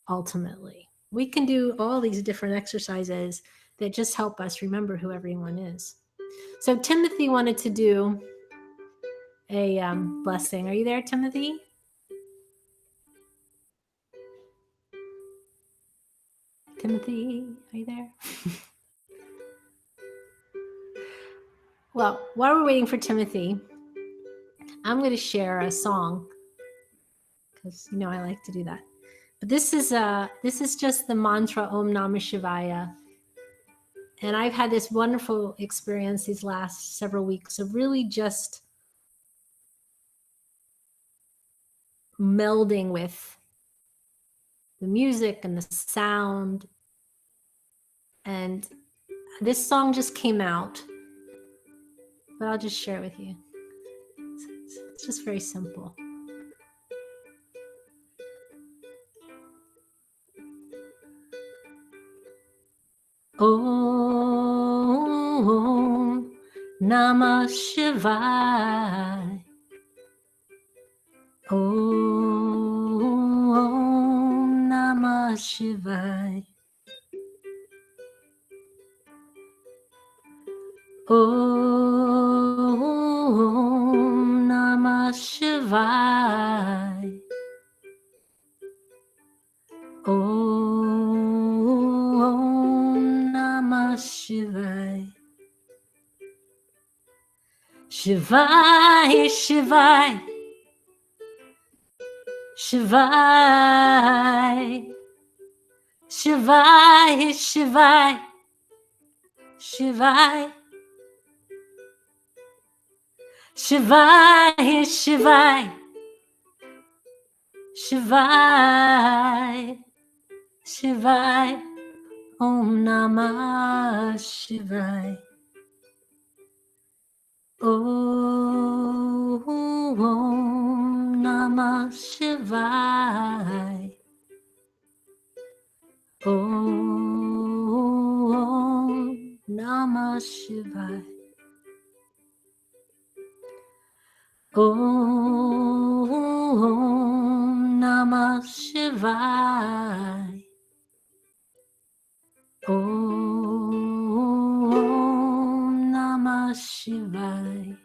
Ultimately, we can do all these different exercises that just help us remember who everyone is. So Timothy wanted to do a blessing. Are you there, Timothy? Timothy, are you there? Well, while we're waiting for Timothy, I'm going to share a song, because I like to do that. But this is just the mantra Om Namah Shivaya. And I've had this wonderful experience these last several weeks of really just melding with the music and the sound. And this song just came out, but I'll just share it with you. It's just very simple. Om Namah Shivaya. Om Namah Shivaya. Om Namah Shivaya. Om Namah Shivaya. Shivaya, Shivaya. Shivai, Shivai, Shivai, Shivai, Shivai, Shivai, Shivai, Shivai, Om Namah Shivai. Om Namah Shivai. Om Namah Shivai. Om Namah Shivai. Om Namah Shivai.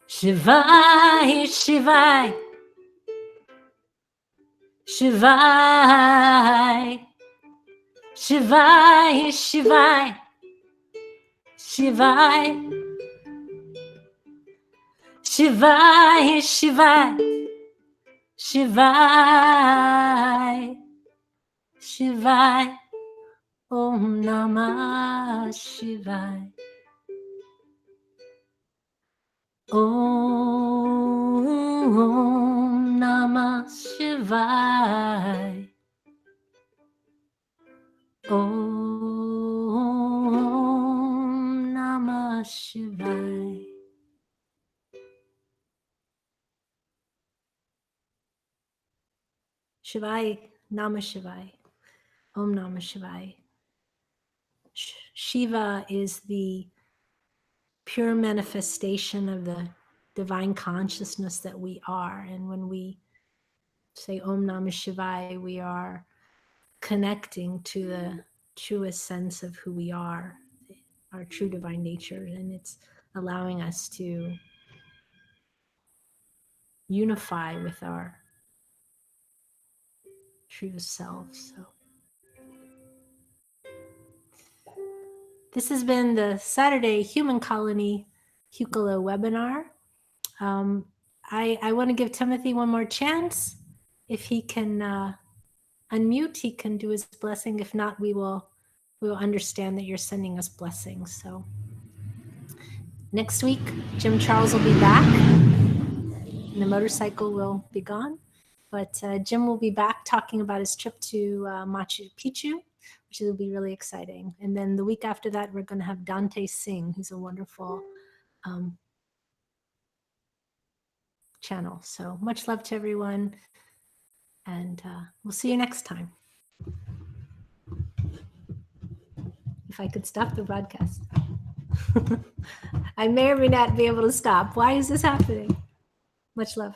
Shivai, Shivai, Shivai, Shivai, Shivai, Shivai, Shivai, Shivai, Shivai, Shivai, Om Namah Shivai. Om Namah Shivai. Om Namah Shivai. Shivai, Namah Shivai. Om Namah Shivai. Shiva is the pure manifestation of the divine consciousness that we are. And when we say Om Namah Shivai, we are connecting to the truest sense of who we are, our true divine nature. And it's allowing us to unify with our true selves. So this has been the Saturday Human Colony Hucolo webinar. I want to give Timothy one more chance. If he can unmute, he can do his blessing. If not, we will understand that you're sending us blessings. So next week, Jim Charles will be back and the motorcycle will be gone. But Jim will be back talking about his trip to Machu Picchu, which will be really exciting. And then the week after that, we're going to have Dante Singh, who's a wonderful channel. So much love to everyone. And we'll see you next time. If I could stop the broadcast. I may or may not be able to stop. Why is this happening? Much love.